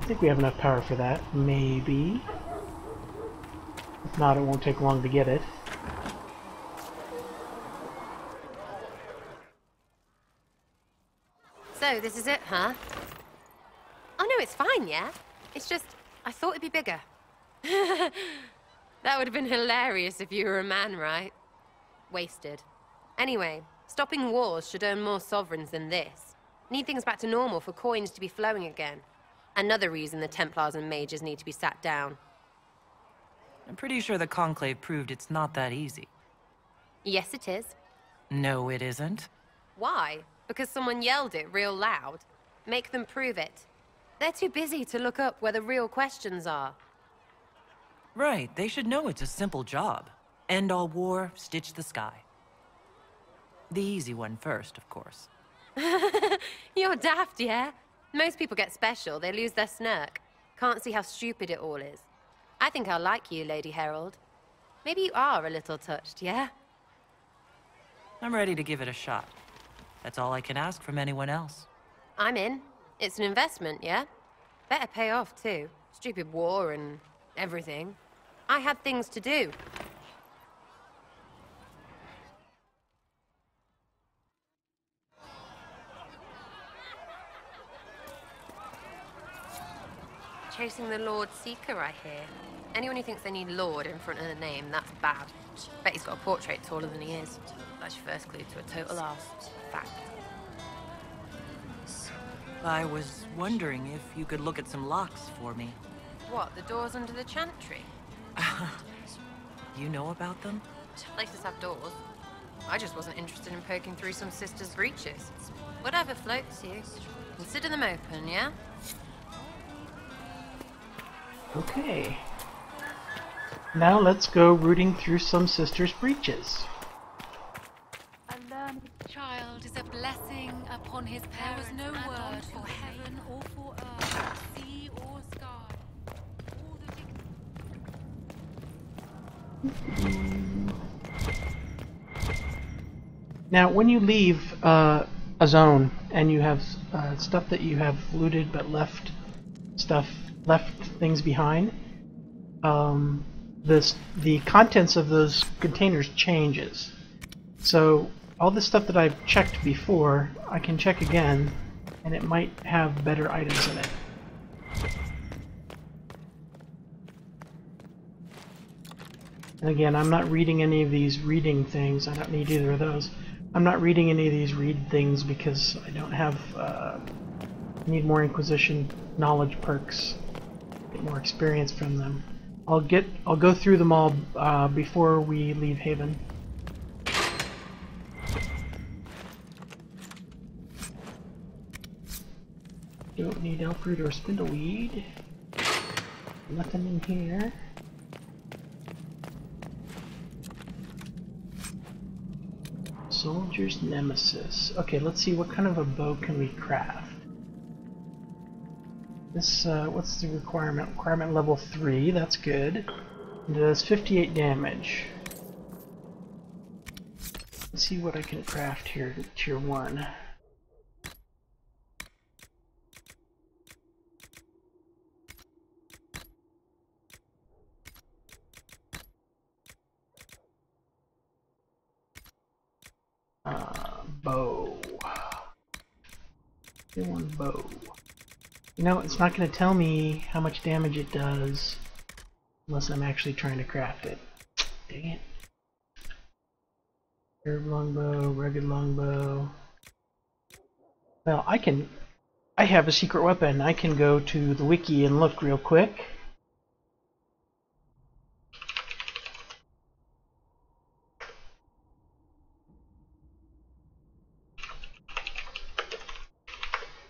I think we have enough power for that. Maybe. If not, it won't take long to get it. So, this is it, huh? Oh no, it's fine, yeah? It's just, I thought it'd be bigger. That would have been hilarious if you were a man, right? Wasted. Anyway, stopping wars should earn more sovereigns than this. Need things back to normal for coins to be flowing again. Another reason the Templars and mages need to be sat down. I'm pretty sure the Conclave proved it's not that easy. Yes, it is. No, it isn't. Why? Because someone yelled it real loud. Make them prove it. They're too busy to look up where the real questions are. Right, they should know it's a simple job. End all war, stitch the sky. The easy one first, of course. You're daft, yeah? Most people get special, they lose their smirk. Can't see how stupid it all is. I think I'll like you, Lady Herald. Maybe you are a little touched, yeah? I'm ready to give it a shot. That's all I can ask from anyone else. I'm in. It's an investment, yeah? Better pay off, too. Stupid war and everything. I had things to do. Chasing the Lord Seeker, I hear. Anyone who thinks they need Lord in front of the name, that's bad. Bet he's got a portrait taller than he is. That's your first clue to a total arse. Fact. I was wondering if you could look at some locks for me. What, the doors under the Chantry? You know about them? Places have doors. I just wasn't interested in poking through some sister's breeches. Whatever floats you. Consider them open, yeah? Okay. Now let's go rooting through some sisters' breeches. A learned child is a blessing upon his parents. There was no word for heaven or for earth, sea or sky. Now, when you leave a zone and you have stuff that you have looted but left things behind, the contents of those containers changes. So all the stuff that I've checked before, I can check again, and it might have better items in it. And again, I'm not reading any of these reading things. I don't need either of those. I'm not reading any of these read things because I don't have. I need more Inquisition knowledge perks. Get more experience from them. I'll go through them all before we leave Haven. Don't need elfroot or spindleweed. Nothing in here. Soldier's Nemesis. Okay, let's see what kind of a bow can we craft. This, what's the requirement? Requirement level 3, that's good. It does 58 damage. Let's see what I can craft here to tier 1. Bow. Tier 1 bow. You know, it's not going to tell me how much damage it does unless I'm actually trying to craft it. Dang it. Curved longbow, rugged longbow. Well, I have a secret weapon. I can go to the wiki and look real quick.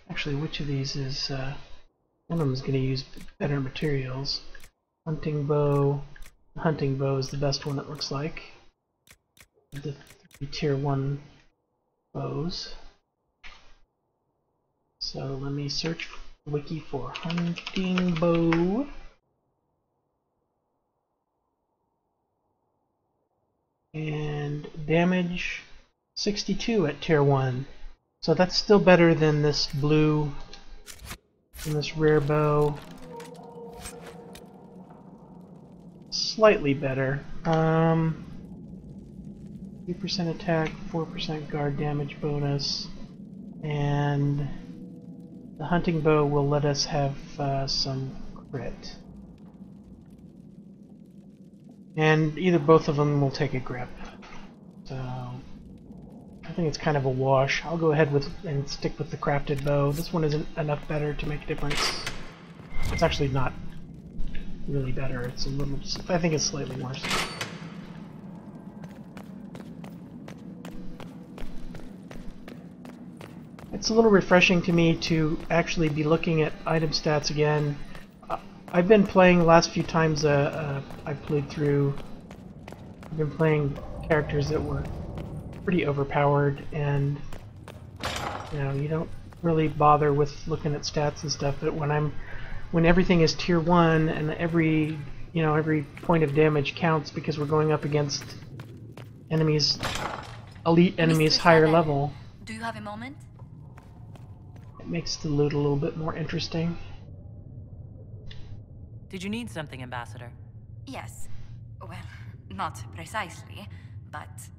Actually, which of these is, one of them is going to use better materials. Hunting bow. The hunting bow is the best one, it looks like. The 3 tier 1 bows. So let me search the wiki for hunting bow. And damage 62 at tier 1. So that's still better than this blue, and this rare bow. Slightly better. 3% attack, 4% guard damage bonus, and the hunting bow will let us have some crit. And either both of them will take a grip. So I think it's kind of a wash. I'll go ahead and stick with the crafted bow. This one isn't enough better to make a difference. It's actually not really better. It's a little. I think it's slightly worse. It's a little refreshing to me to actually be looking at item stats again. I've been playing the last few times I've played through. I've been playing characters that were pretty overpowered, and you know, you don't really bother with looking at stats and stuff. But when everything is tier 1 and every point of damage counts because we're going up against enemies, elite enemies, higher level. Do you have a moment? It makes the loot a little bit more interesting. Did you need something, Ambassador? Yes. Well, not precisely, but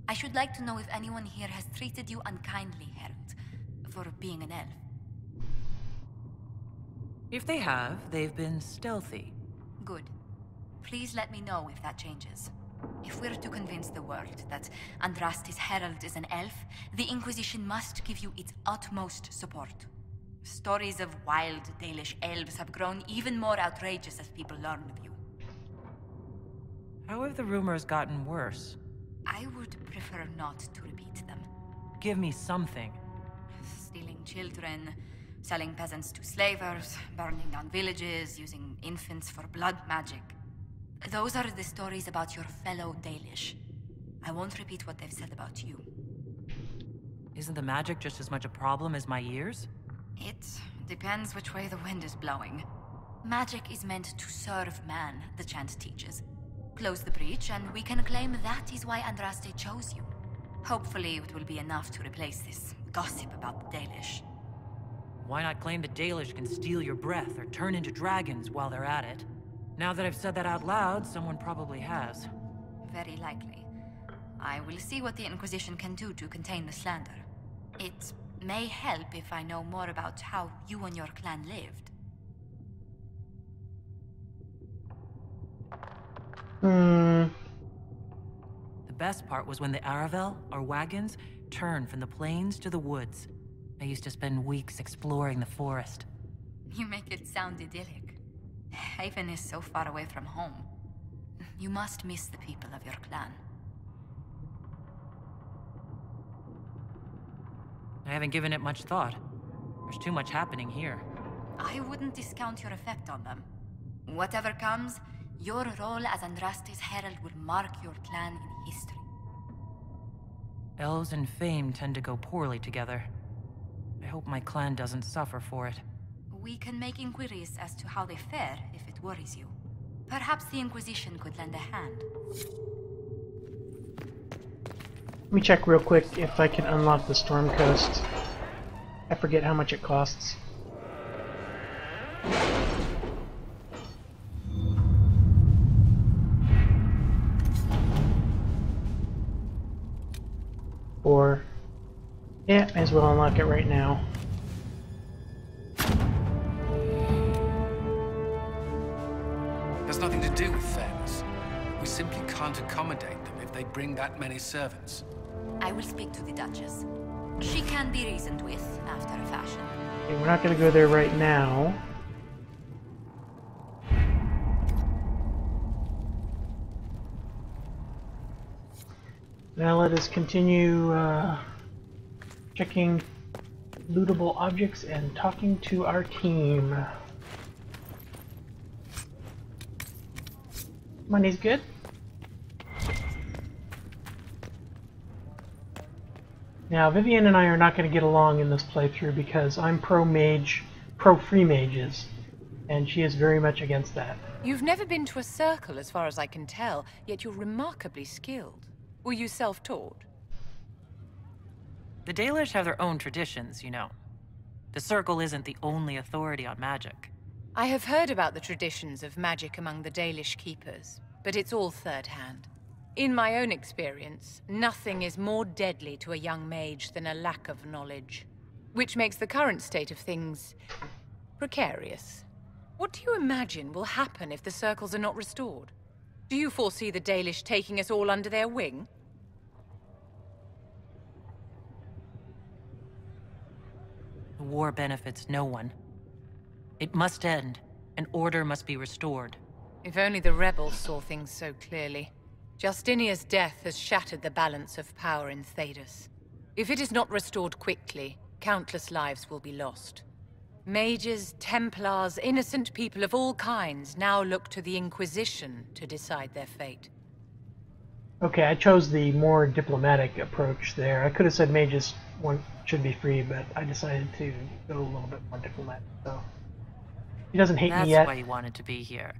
I should like to know if anyone here has treated you unkindly, Herald, for being an elf. If they have, they've been stealthy. Good. Please let me know if that changes. If we're to convince the world that Andraste's Herald is an elf, the Inquisition must give you its utmost support. Stories of wild Dalish elves have grown even more outrageous as people learn of you. How have the rumors gotten worse? I would prefer not to repeat them. Give me something. Stealing children, selling peasants to slavers, burning down villages, using infants for blood magic. Those are the stories about your fellow Dalish. I won't repeat what they've said about you. Isn't the magic just as much a problem as my ears? It depends which way the wind is blowing. Magic is meant to serve man, the chant teaches. Close the breach, and we can claim that is why Andraste chose you. Hopefully it will be enough to replace this gossip about the Dalish. Why not claim the Dalish can steal your breath or turn into dragons while they're at it? Now that I've said that out loud, someone probably has. Very likely. I will see what the Inquisition can do to contain the slander. It may help if I know more about how you and your clan lived. The best part was when the Aravel, our wagons, turned from the plains to the woods. I used to spend weeks exploring the forest. You make it sound idyllic. Haven is so far away from home. You must miss the people of your clan. I haven't given it much thought. There's too much happening here. I wouldn't discount your effect on them. Whatever comes, your role as Andraste's Herald will mark your clan in history. Elves and fame tend to go poorly together. I hope my clan doesn't suffer for it. We can make inquiries as to how they fare if it worries you. Perhaps the Inquisition could lend a hand. Let me check real quick if I can unlock the Storm Coast. I forget how much it costs. Or, yeah, may as well unlock it right now. Has nothing to do with fairness. We simply can't accommodate them if they bring that many servants. I will speak to the Duchess. She can be reasoned with after a fashion. Okay, we're not going to go there right now. Now let us continue checking lootable objects and talking to our team. Money's good. Now Vivian and I are not going to get along in this playthrough because I'm pro-free mages, and she is very much against that. You've never been to a circle as far as I can tell, yet you're remarkably skilled. Were you self-taught? The Dalish have their own traditions, you know. The Circle isn't the only authority on magic. I have heard about the traditions of magic among the Dalish keepers, but it's all third-hand. In my own experience, nothing is more deadly to a young mage than a lack of knowledge, which makes the current state of things precarious. What do you imagine will happen if the circles are not restored? Do you foresee the Dalish taking us all under their wing? The war benefits no one. It must end, and order must be restored. If only the rebels saw things so clearly. Justinia's death has shattered the balance of power in Thedas. If it is not restored quickly, countless lives will be lost. Mages, Templars, innocent people of all kinds now look to the Inquisition to decide their fate. Okay, I chose the more diplomatic approach there. I could have said mages should be free, but I decided to go a little bit more diplomatic. So he doesn't hate me yet. That's why you wanted to be here.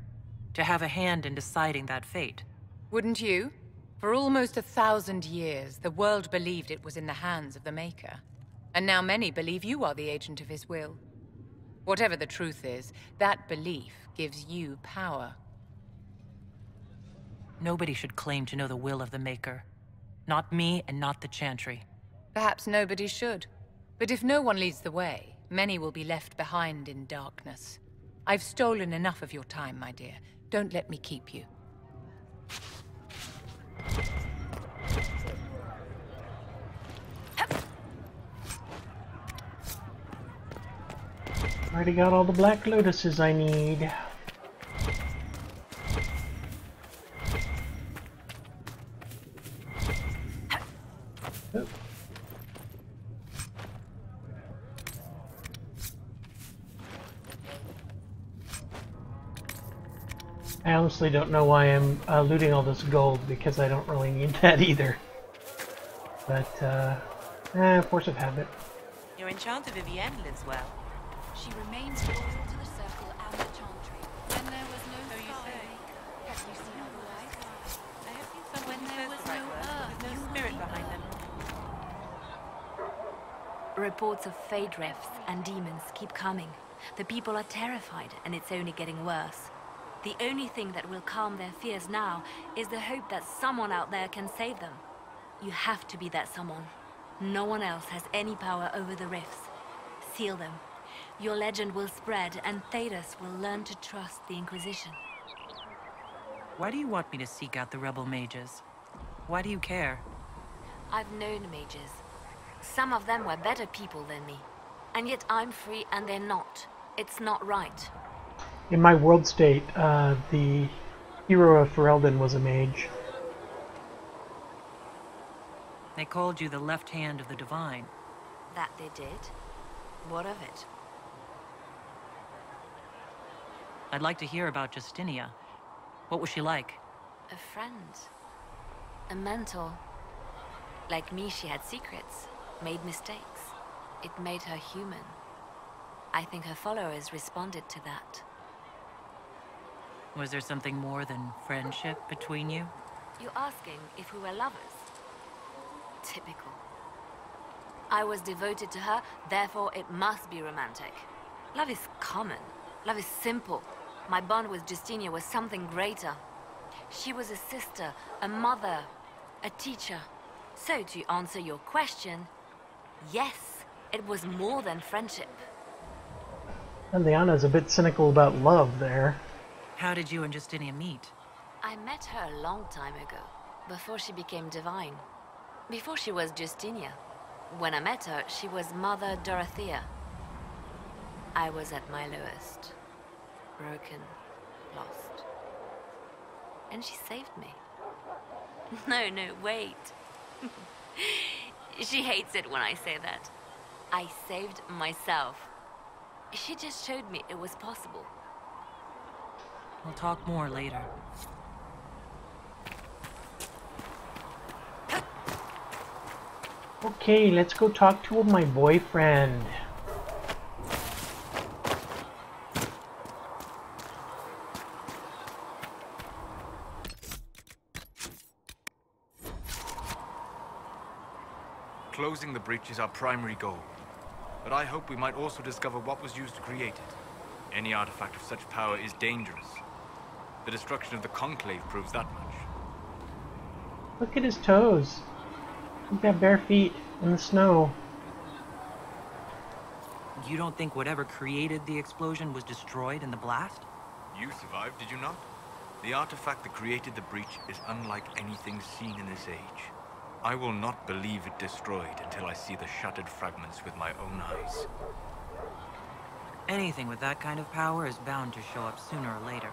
To have a hand in deciding that fate. Wouldn't you? For almost 1,000 years, the world believed it was in the hands of the Maker. And now many believe you are the agent of his will. Whatever the truth is, that belief gives you power. Nobody should claim to know the will of the Maker. Not me and not the Chantry. Perhaps nobody should. But if no one leads the way, many will be left behind in darkness. I've stolen enough of your time, my dear. Don't let me keep you. Already got all the black lotuses I need. Oh. I honestly don't know why I'm looting all this gold, because I don't really need that either. But, force of habit. Your enchanter Vivienne lives well. She remains loyal to the Circle and the Chantry. When there was no sky, have you seen otherwise? I have seen some When there was no earth, no spirit behind them. Reports of fade rifts and demons keep coming. The people are terrified, and it's only getting worse. The only thing that will calm their fears now is the hope that someone out there can save them. You have to be that someone. No one else has any power over the rifts. Seal them. Your legend will spread, and Thedas will learn to trust the Inquisition. Why do you want me to seek out the rebel mages? Why do you care? I've known mages. Some of them were better people than me. And yet I'm free and they're not. It's not right. In my world state, the hero of Ferelden was a mage. They called you the left hand of the Divine. That they did? What of it? I'd like to hear about Justinia. What was she like? A friend. A mentor. Like me, she had secrets, made mistakes. It made her human. I think her followers responded to that. Was there something more than friendship between you? You're asking if we were lovers? Typical. I was devoted to her, therefore it must be romantic. Love is common. Love is simple. My bond with Justinia was something greater. She was a sister, a mother, a teacher. So to answer your question, yes, it was more than friendship. And Liana's a bit cynical about love there. How did you and Justinia meet? I met her a long time ago, before she became divine. Before she was Justinia. When I met her, she was Mother Dorothea. I was at my lowest. Broken, lost. And she saved me. No, wait. She hates it when I say that. I saved myself. She just showed me it was possible. We'll talk more later. Okay, let's go talk to my boyfriend. Closing the breach is our primary goal. But I hope we might also discover what was used to create it. Any artifact of such power is dangerous. The destruction of the Conclave proves that much. Look at his toes. He's got bare feet in the snow. You don't think whatever created the explosion was destroyed in the blast? You survived, did you not? The artifact that created the breach is unlike anything seen in this age. I will not believe it destroyed until I see the shattered fragments with my own eyes. Anything with that kind of power is bound to show up sooner or later.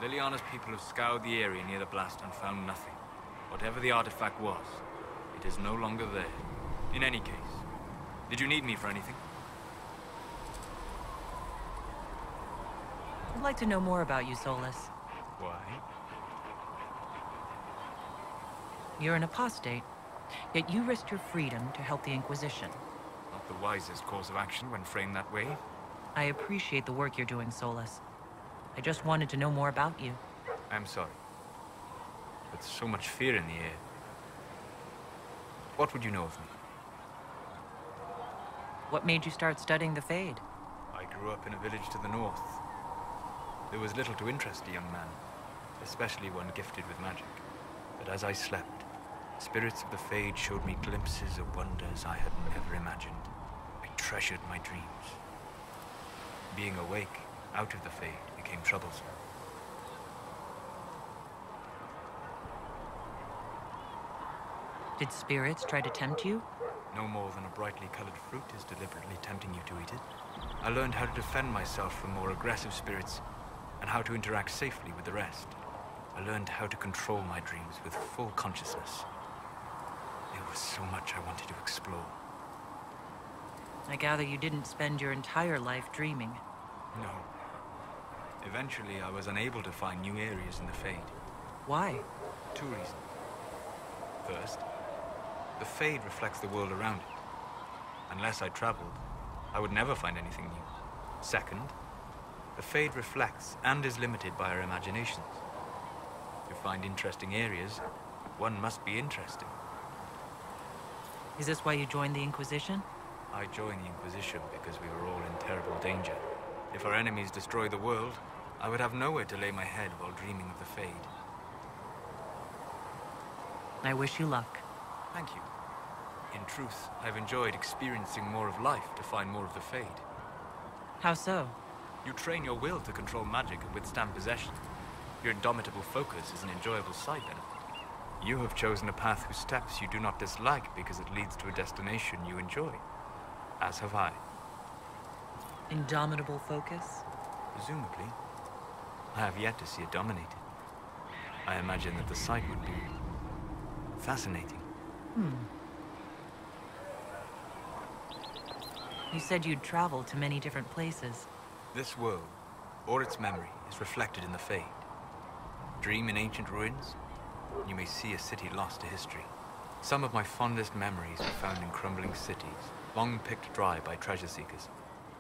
Liliana's people have scoured the area near the blast and found nothing. Whatever the artifact was, it is no longer there. In any case, did you need me for anything? I'd like to know more about you, Solus. Why? You're an apostate, yet you risked your freedom to help the Inquisition. Not the wisest course of action when framed that way. I appreciate the work you're doing, Solus. I just wanted to know more about you. I'm sorry. With so much fear in the air. What would you know of me? What made you start studying the Fade? I grew up in a village to the north. There was little to interest a young man, especially one gifted with magic. But as I slept, spirits of the Fade showed me glimpses of wonders I had never imagined. I treasured my dreams. Being awake, out of the Fade, became troublesome. Did spirits try to tempt you? No more than a brightly colored fruit is deliberately tempting you to eat it. I learned how to defend myself from more aggressive spirits, and how to interact safely with the rest. I learned how to control my dreams with full consciousness. There was so much I wanted to explore. I gather you didn't spend your entire life dreaming. No. Eventually, I was unable to find new areas in the Fade. Why? 2 reasons. First, the Fade reflects the world around it. Unless I traveled, I would never find anything new. Second, the Fade reflects and is limited by our imaginations. To find interesting areas, one must be interesting. Is this why you joined the Inquisition? I joined the Inquisition because we were all in terrible danger. If our enemies destroy the world, I would have nowhere to lay my head while dreaming of the Fade. I wish you luck. Thank you. In truth, I've enjoyed experiencing more of life to find more of the Fade. How so? You train your will to control magic and withstand possession. Your indomitable focus is an enjoyable side benefit. You have chosen a path whose steps you do not dislike because it leads to a destination you enjoy. As have I. Indomitable focus? Presumably. I have yet to see it dominated. I imagine that the sight would be fascinating. You said you'd traveled to many different places. This world, or its memory, is reflected in the Fade. Dream in ancient ruins, you may see a city lost to history. Some of my fondest memories are found in crumbling cities, long picked dry by treasure seekers.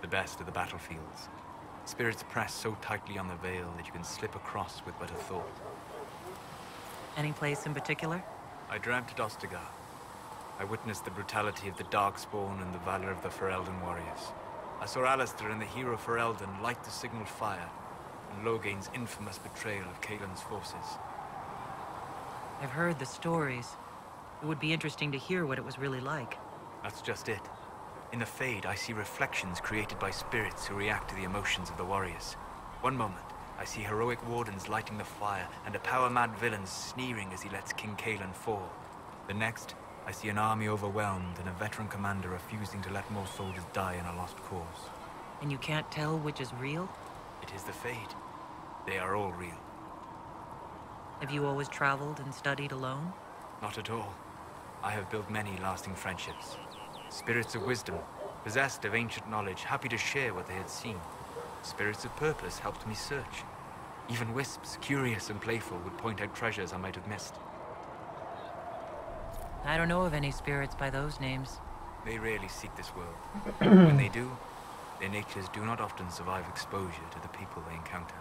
The best of the battlefields. Spirits press so tightly on the veil that you can slip across with but a thought. Any place in particular? I dreamt at Ostagar. I witnessed the brutality of the Darkspawn and the valor of the Ferelden warriors. I saw Alistair and the hero Ferelden light the signal fire, and Logain's infamous betrayal of Caelan's forces. I've heard the stories. It would be interesting to hear what it was really like. That's just it. In the Fade, I see reflections created by spirits who react to the emotions of the warriors. One moment, I see heroic wardens lighting the fire, and a power-mad villain sneering as he lets King Caelan fall. The next, I see an army overwhelmed and a veteran commander refusing to let more soldiers die in a lost cause. And you can't tell which is real? It is the Fade. They are all real. Have you always traveled and studied alone? Not at all. I have built many lasting friendships. Spirits of wisdom, possessed of ancient knowledge, happy to share what they had seen. Spirits of purpose helped me search. Even wisps, curious and playful, would point out treasures I might have missed. I don't know of any spirits by those names. They rarely seek this world. When they do, their natures do not often survive exposure to the people they encounter.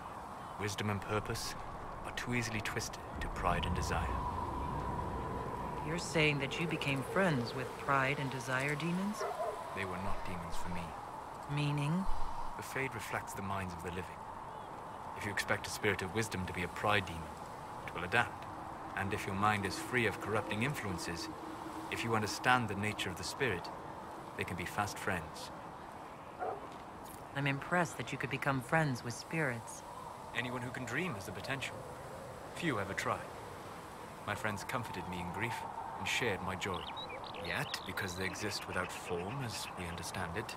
Wisdom and purpose are too easily twisted to pride and desire. You're saying that you became friends with pride and desire demons? They were not demons for me. Meaning? The Fade reflects the minds of the living. If you expect a spirit of wisdom to be a pride demon, it will adapt. And if your mind is free of corrupting influences, if you understand the nature of the spirit, they can be fast friends. I'm impressed that you could become friends with spirits. Anyone who can dream has the potential. Few ever try. My friends comforted me in grief, and shared my joy. Yet, because they exist without form, as we understand it,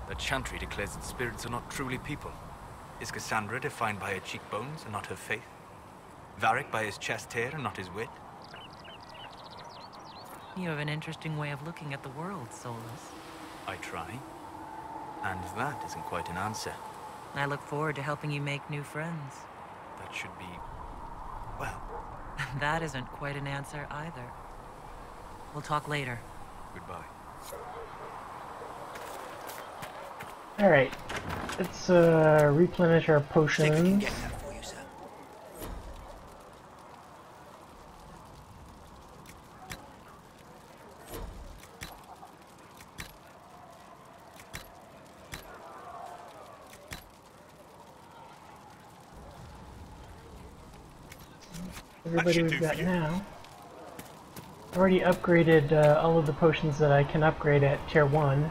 the Chantry declares that spirits are not truly people. Is Cassandra defined by her cheekbones and not her faith? Varric by his chest hair and not his wit? You have an interesting way of looking at the world, Solus. I try. And that isn't quite an answer. I look forward to helping you make new friends. That should be... well... That isn't quite an answer either. We'll talk later. Goodbye. Alright, let's replenish our potions. Everybody we've got now. I've already upgraded all of the potions that I can upgrade at tier 1.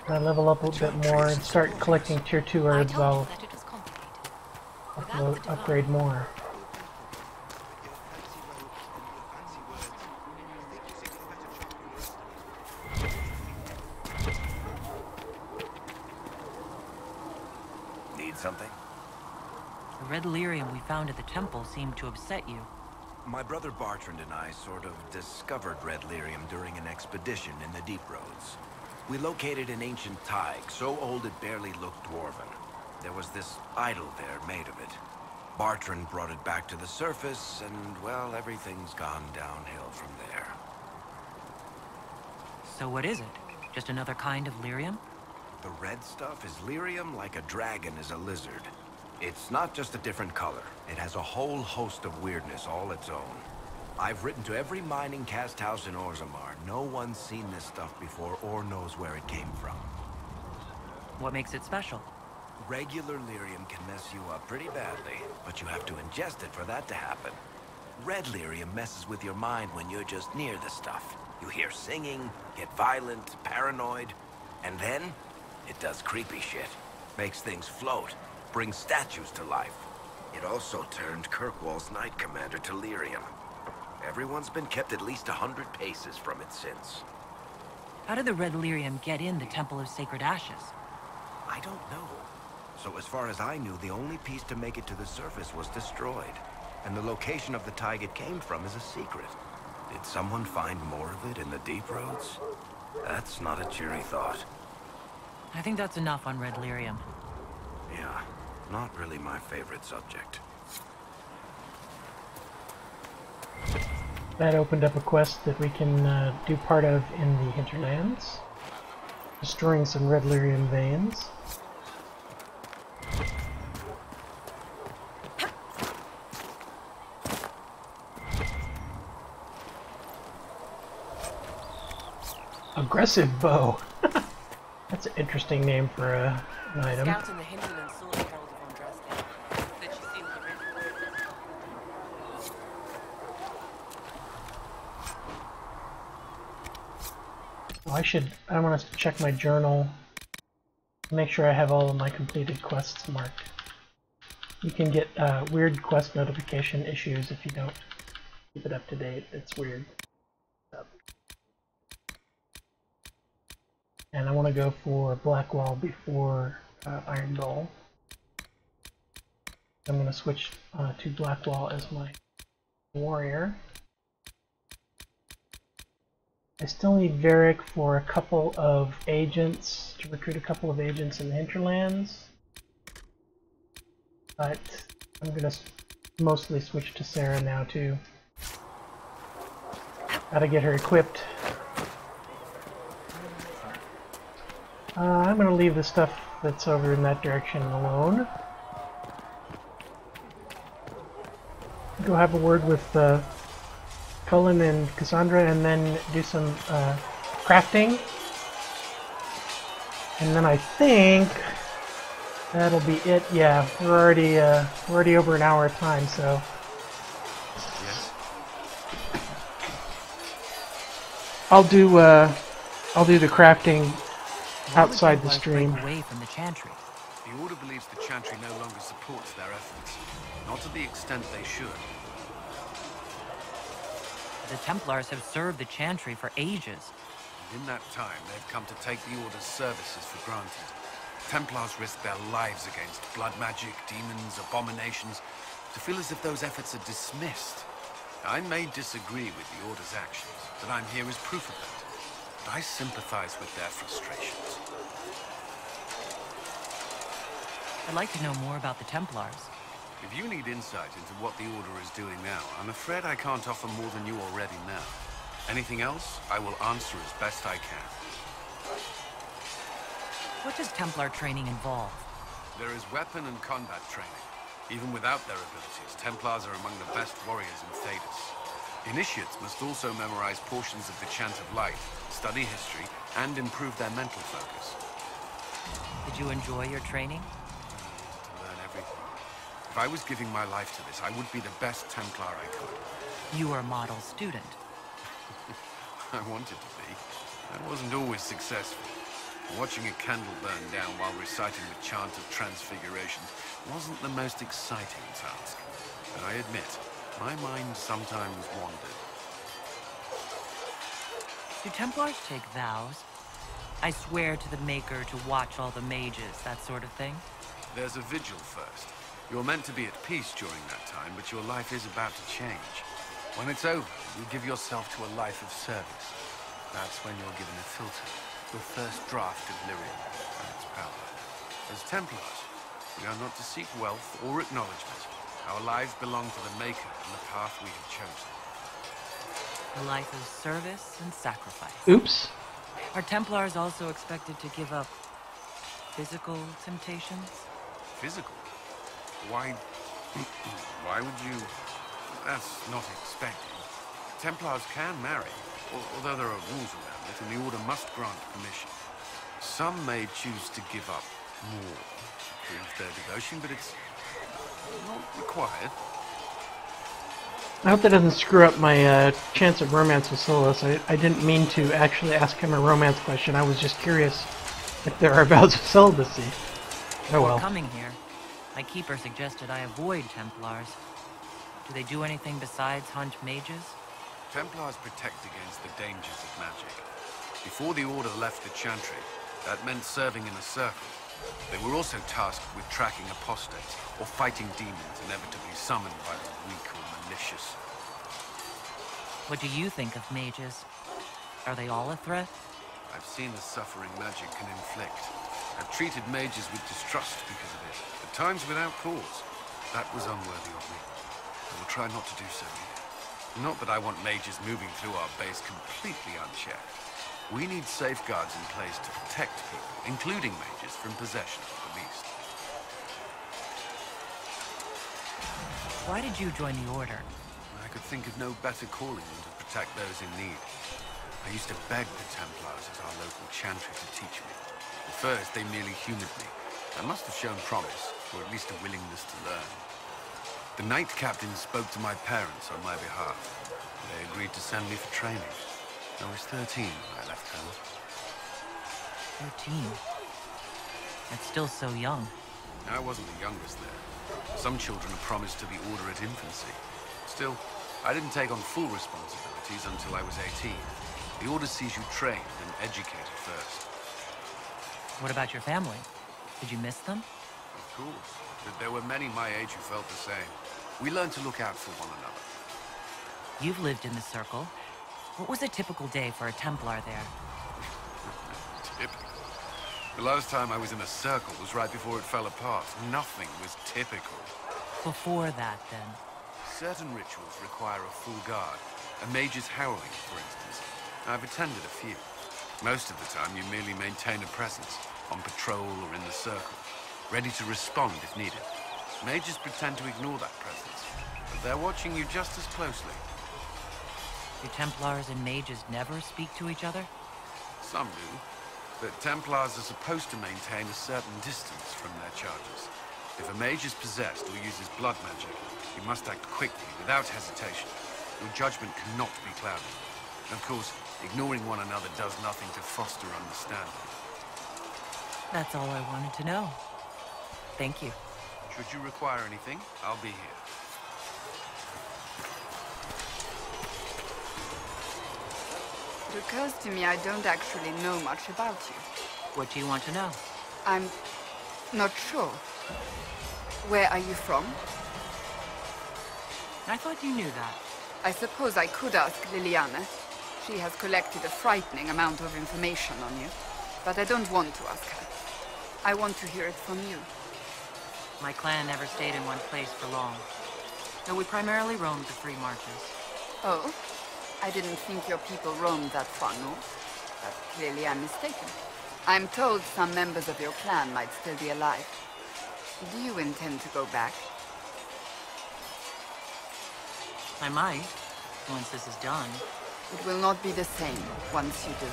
When I level up a little bit more and start collecting tier 2 herbs, I'll upgrade more. Need something? The red lyrium we found at the temple seemed to upset you. My brother Bartrand and I sort of discovered red lyrium during an expedition in the Deep Roads. We located an ancient thaig, so old it barely looked dwarven. There was this idol there made of it. Bartrand brought it back to the surface, and, well, everything's gone downhill from there. So what is it? Just another kind of lyrium? The red stuff is lyrium like a dragon is a lizard. It's not just a different color. It has a whole host of weirdness all its own. I've written to every mining cast house in Orzammar. No one's seen this stuff before or knows where it came from. What makes it special? Regular lyrium can mess you up pretty badly, but you have to ingest it for that to happen. Red lyrium messes with your mind when you're just near the stuff. You hear singing, get violent, paranoid, and then it does creepy shit. Makes things float, brings statues to life. It also turned Kirkwall's Knight Commander to lyrium. Everyone's been kept at least 100 paces from it since. How did the red lyrium get in the Temple of Sacred Ashes? I don't know. So as far as I knew, the only piece to make it to the surface was destroyed. And the location of the thaig it came from is a secret. Did someone find more of it in the Deep Roads? That's not a cheery thought. I think that's enough on red lyrium. Yeah, not really my favorite subject. That opened up a quest that we can do part of in the hinterlands. Destroying some red lyrium veins. Aggressive bow. That's an interesting name for an item. Scouts in the hinterlands saw the herald of Andraste. Did she see what I want to check my journal. Make sure I have all of my completed quests marked. You can get weird quest notification issues if you don't keep it up to date. It's weird. And I want to go for Blackwall before Iron Bull. I'm going to switch to Blackwall as my warrior. I still need Varric for a couple of agents, to recruit a couple of agents in the hinterlands. But I'm going to mostly switch to Sarah now too. Gotta get her equipped. I'm going to leave the stuff that's over in that direction alone. Go have a word with Cullen and Cassandra, and then do some crafting. And then I think that'll be it. Yeah, we're already over an hour of time, so. Yes. I'll do the crafting outside the stream. Away from the Chantry. The Order believes the Chantry no longer supports their efforts. Not to the extent they should. The Templars have served the Chantry for ages. And in that time, they've come to take the Order's services for granted. Templars risk their lives against blood magic, demons, abominations, to feel as if those efforts are dismissed. I may disagree with the Order's actions, but I'm here as proof of that. But I sympathize with their frustrations. I'd like to know more about the Templars. If you need insight into what the Order is doing now, I'm afraid I can't offer more than you already know. Anything else, I will answer as best I can. What does Templar training involve? There is weapon and combat training. Even without their abilities, Templars are among the best warriors in Thedas. Initiates must also memorize portions of the Chant of Light, study history, and improve their mental focus. Did you enjoy your training? To learn everything. If I was giving my life to this, I would be the best Templar I could. You were a model student. I wanted to be. I wasn't always successful. Watching a candle burn down while reciting the Chant of Transfiguration wasn't the most exciting task. But I admit, my mind sometimes wandered. Do Templars take vows? I swear to the Maker to watch all the mages, that sort of thing? There's a vigil first. You're meant to be at peace during that time, but your life is about to change. When it's over, you give yourself to a life of service. That's when you're given a filter, your first draft of lyrium and its power. As Templars, we are not to seek wealth or acknowledgement. Our lives belong to the Maker and the path we have chosen. A life of service and sacrifice. Oops. Are Templars also expected to give up physical temptations? Physical? Why would you... That's not expected. Templars can marry, although there are rules around it, and the Order must grant permission. Some may choose to give up more to prove their devotion, but it's not required. I hope that doesn't screw up my chance of romance with Solus. I didn't mean to actually ask him a romance question. I was just curious if there are vows of celibacy. Oh well. Before coming here, my keeper suggested I avoid Templars. Do they do anything besides hunt mages? Templars protect against the dangers of magic. Before the Order left the Chantry, that meant serving in a circle. They were also tasked with tracking apostates, or fighting demons inevitably summoned by the weak or malicious. What do you think of mages? Are they all a threat? I've seen the suffering magic can inflict. I've treated mages with distrust because of it, at times without cause. That was unworthy of me. I will try not to do so either. Not that I want mages moving through our base completely unchecked. We need safeguards in place to protect people, including mages, from possession of the beast. Why did you join the Order? I could think of no better calling than to protect those in need. I used to beg the Templars at our local Chantry to teach me. At first, they merely humored me. I must have shown promise, or at least a willingness to learn. The Knight Captain spoke to my parents on my behalf. They agreed to send me for training. I was 13 when I left home. 13? That's still so young. I wasn't the youngest there. Some children are promised to the Order at infancy. Still, I didn't take on full responsibilities until I was 18. The Order sees you trained and educated first. What about your family? Did you miss them? Of course. But there were many my age who felt the same. We learned to look out for one another. You've lived in the Circle. What was a typical day for a Templar there? Typical? The last time I was in a circle was right before it fell apart. Nothing was typical. Before that, then? Certain rituals require a full guard. A mage's heralding, for instance. I've attended a few. Most of the time, you merely maintain a presence, on patrol or in the circle, ready to respond if needed. Mages pretend to ignore that presence, but they're watching you just as closely. Do Templars and mages never speak to each other? Some do, but Templars are supposed to maintain a certain distance from their charges. If a mage is possessed or uses blood magic, you must act quickly, without hesitation. Your judgment cannot be clouded. Of course, ignoring one another does nothing to foster understanding. That's all I wanted to know. Thank you. Should you require anything, I'll be here. It occurs to me I don't actually know much about you. What do you want to know? I'm not sure. Where are you from? I thought you knew that. I suppose I could ask Liliana. She has collected a frightening amount of information on you. But I don't want to ask her. I want to hear it from you. My clan never stayed in one place for long. Though we primarily roamed the free marches. Oh? I didn't think your people roamed that far north. But clearly I'm mistaken. I'm told some members of your clan might still be alive. Do you intend to go back? I might, once this is done. It will not be the same once you do.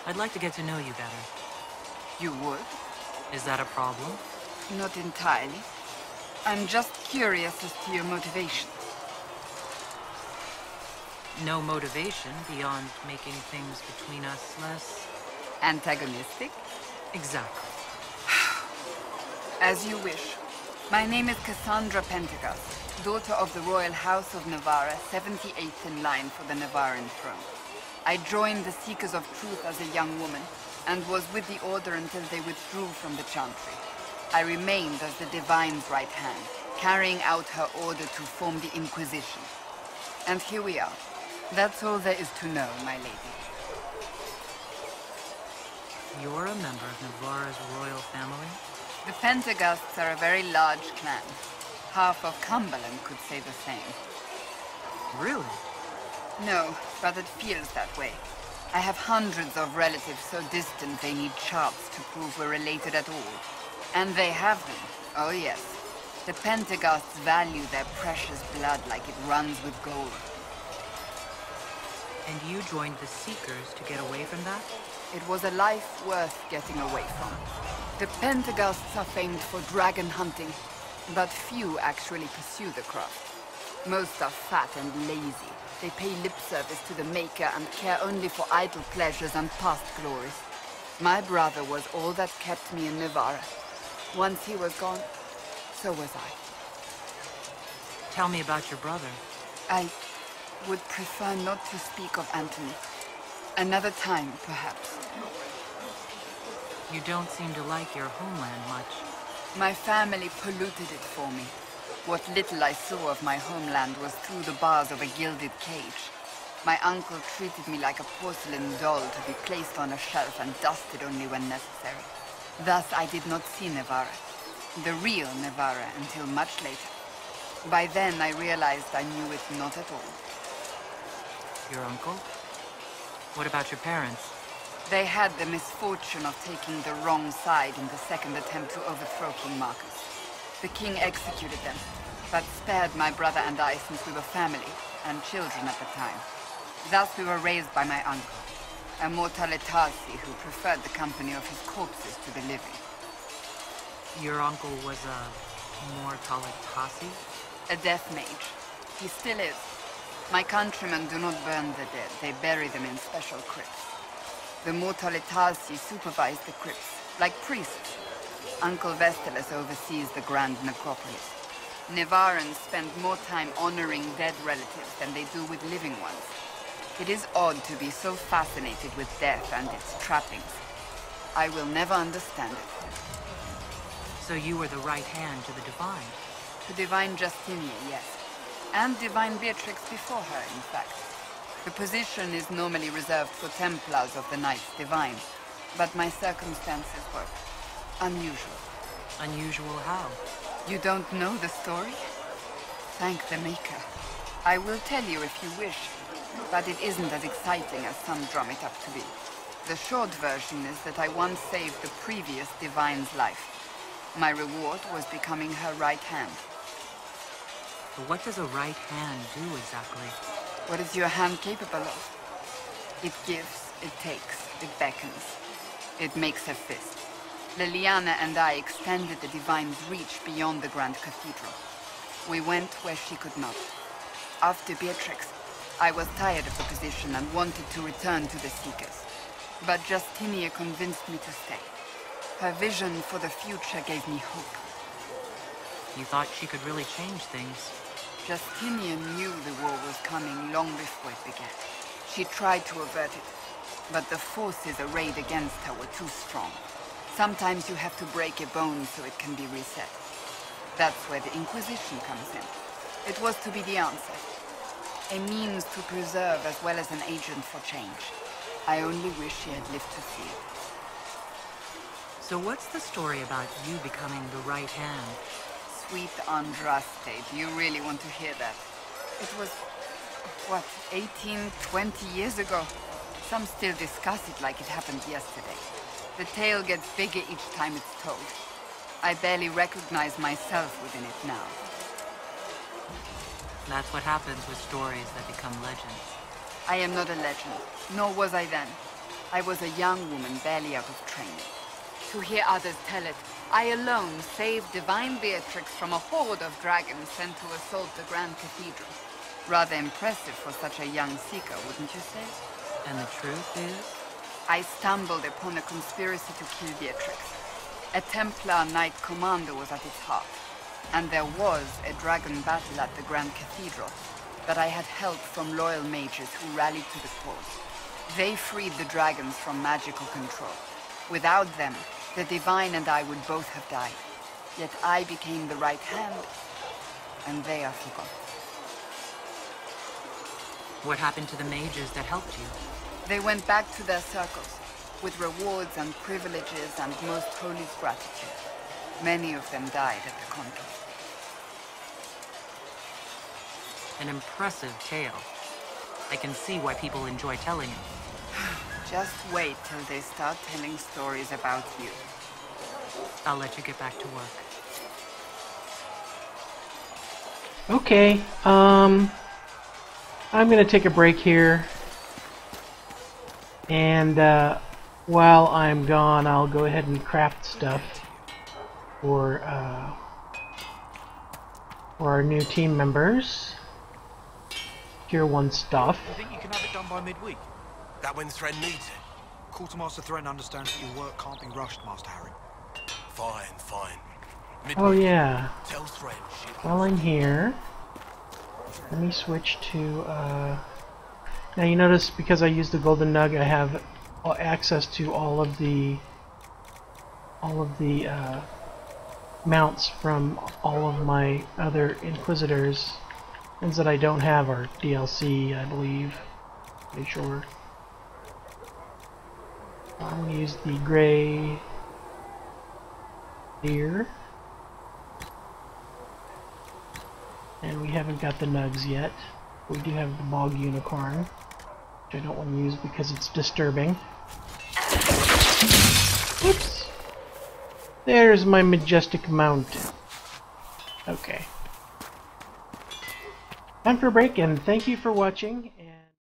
I'd like to get to know you better. You would? Is that a problem? Not entirely. I'm just curious as to your motivation. No motivation beyond making things between us less... antagonistic? Exactly. As you wish. My name is Cassandra Pentecost, daughter of the Royal House of Navarra, 78th in line for the Navarran throne. I joined the Seekers of Truth as a young woman, and was with the Order until they withdrew from the Chantry. I remained as the Divine's right hand, carrying out her order to form the Inquisition. And here we are. That's all there is to know, my lady. You're a member of Navarra's royal family? The Pentecosts are a very large clan. Half of Cumberland could say the same. Really? No, but it feels that way. I have hundreds of relatives so distant they need charts to prove we're related at all. And they have them. Oh yes. The Pentecosts value their precious blood like it runs with gold. And you joined the Seekers to get away from that? It was a life worth getting away from. The Pentecosts are famed for dragon hunting, but few actually pursue the craft. Most are fat and lazy. They pay lip service to the Maker and care only for idle pleasures and past glories. My brother was all that kept me in Navarra. Once he was gone, so was I. Tell me about your brother. I would prefer not to speak of Anthony. Another time, perhaps. You don't seem to like your homeland much. My family polluted it for me. What little I saw of my homeland was through the bars of a gilded cage. My uncle treated me like a porcelain doll to be placed on a shelf and dusted only when necessary. Thus I did not see Navarra, the real Navarra, until much later. By then I realized I knew it not at all. Your uncle? What about your parents? They had the misfortune of taking the wrong side in the second attempt to overthrow King Marcus. The king executed them, but spared my brother and I since we were family, and children at the time. Thus we were raised by my uncle, a mortalitasi who preferred the company of his corpses to the living. Your uncle was a mortalitasi? A death mage. He still is. My countrymen do not burn the dead, they bury them in special crypts. The mortalitasi supervise the crypts, like priests. Uncle Vestalis oversees the grand necropolis. Navarrans spend more time honoring dead relatives than they do with living ones. It is odd to be so fascinated with death and its trappings. I will never understand it. So you were the right hand to the Divine? To Divine Justinia, yes. And Divine Beatrix before her, in fact. The position is normally reserved for Templars of the Knights Divine, but my circumstances were unusual. Unusual how? You don't know the story? Thank the Maker. I will tell you if you wish, but it isn't as exciting as some drum it up to be. The short version is that I once saved the previous Divine's life. My reward was becoming her right hand. But what does a right hand do exactly? What is your hand capable of? It gives, it takes, it beckons. It makes a fist. Liliana and I extended the Divine's reach beyond the Grand Cathedral. We went where she could not. After Beatrix, I was tired of the position and wanted to return to the Seekers. But Justinia convinced me to stay. Her vision for the future gave me hope. You thought she could really change things? Justinian knew the war was coming long before it began. She tried to avert it, but the forces arrayed against her were too strong. Sometimes you have to break a bone so it can be reset. That's where the Inquisition comes in. It was to be the answer. A means to preserve as well as an agent for change. I only wish she had lived to see it. So what's the story about you becoming the right hand? Sweet Andraste, do you really want to hear that? It was, what, 18, 20 years ago? Some still discuss it like it happened yesterday. The tale gets bigger each time it's told. I barely recognize myself within it now. That's what happens with stories that become legends. I am not a legend, nor was I then. I was a young woman barely out of training. To hear others tell it, I alone saved divine Beatrix from a horde of dragons sent to assault the Grand Cathedral. Rather impressive for such a young seeker, wouldn't you say? And the truth is? I stumbled upon a conspiracy to kill Beatrix. A Templar Knight Commander was at its heart, and there was a dragon battle at the Grand Cathedral that I had help from loyal mages who rallied to the cause. They freed the dragons from magical control. Without them, the Divine and I would both have died. Yet I became the right hand, and they are forgotten. What happened to the mages that helped you? They went back to their circles, with rewards and privileges and most holy gratitude. Many of them died at the conflict. An impressive tale. I can see why people enjoy telling it. Just wait till they start telling stories about you. I'll let you get back to work. Okay, I'm gonna take a break here. And while I'm gone, I'll go ahead and craft stuff for our new team members. Tier 1 stuff. You think you can have it done by midweek? That when Thren needs it? Quartermaster Thren understands that your work can't be rushed, Master Harry. Fine, fine. Midweek. Oh yeah. Tell Thren she... While I'm here, let me switch to now you notice because I used the golden nug, I have access to all of the mounts from all of my other Inquisitors. Things that I don't have are DLC, I believe. Pretty sure. I'm going to use the gray deer. And we haven't got the nugs yet. We do have the bog unicorn, which I don't want to use because it's disturbing. Oops! There's my majestic mount. Okay. Time for a break, and thank you for watching.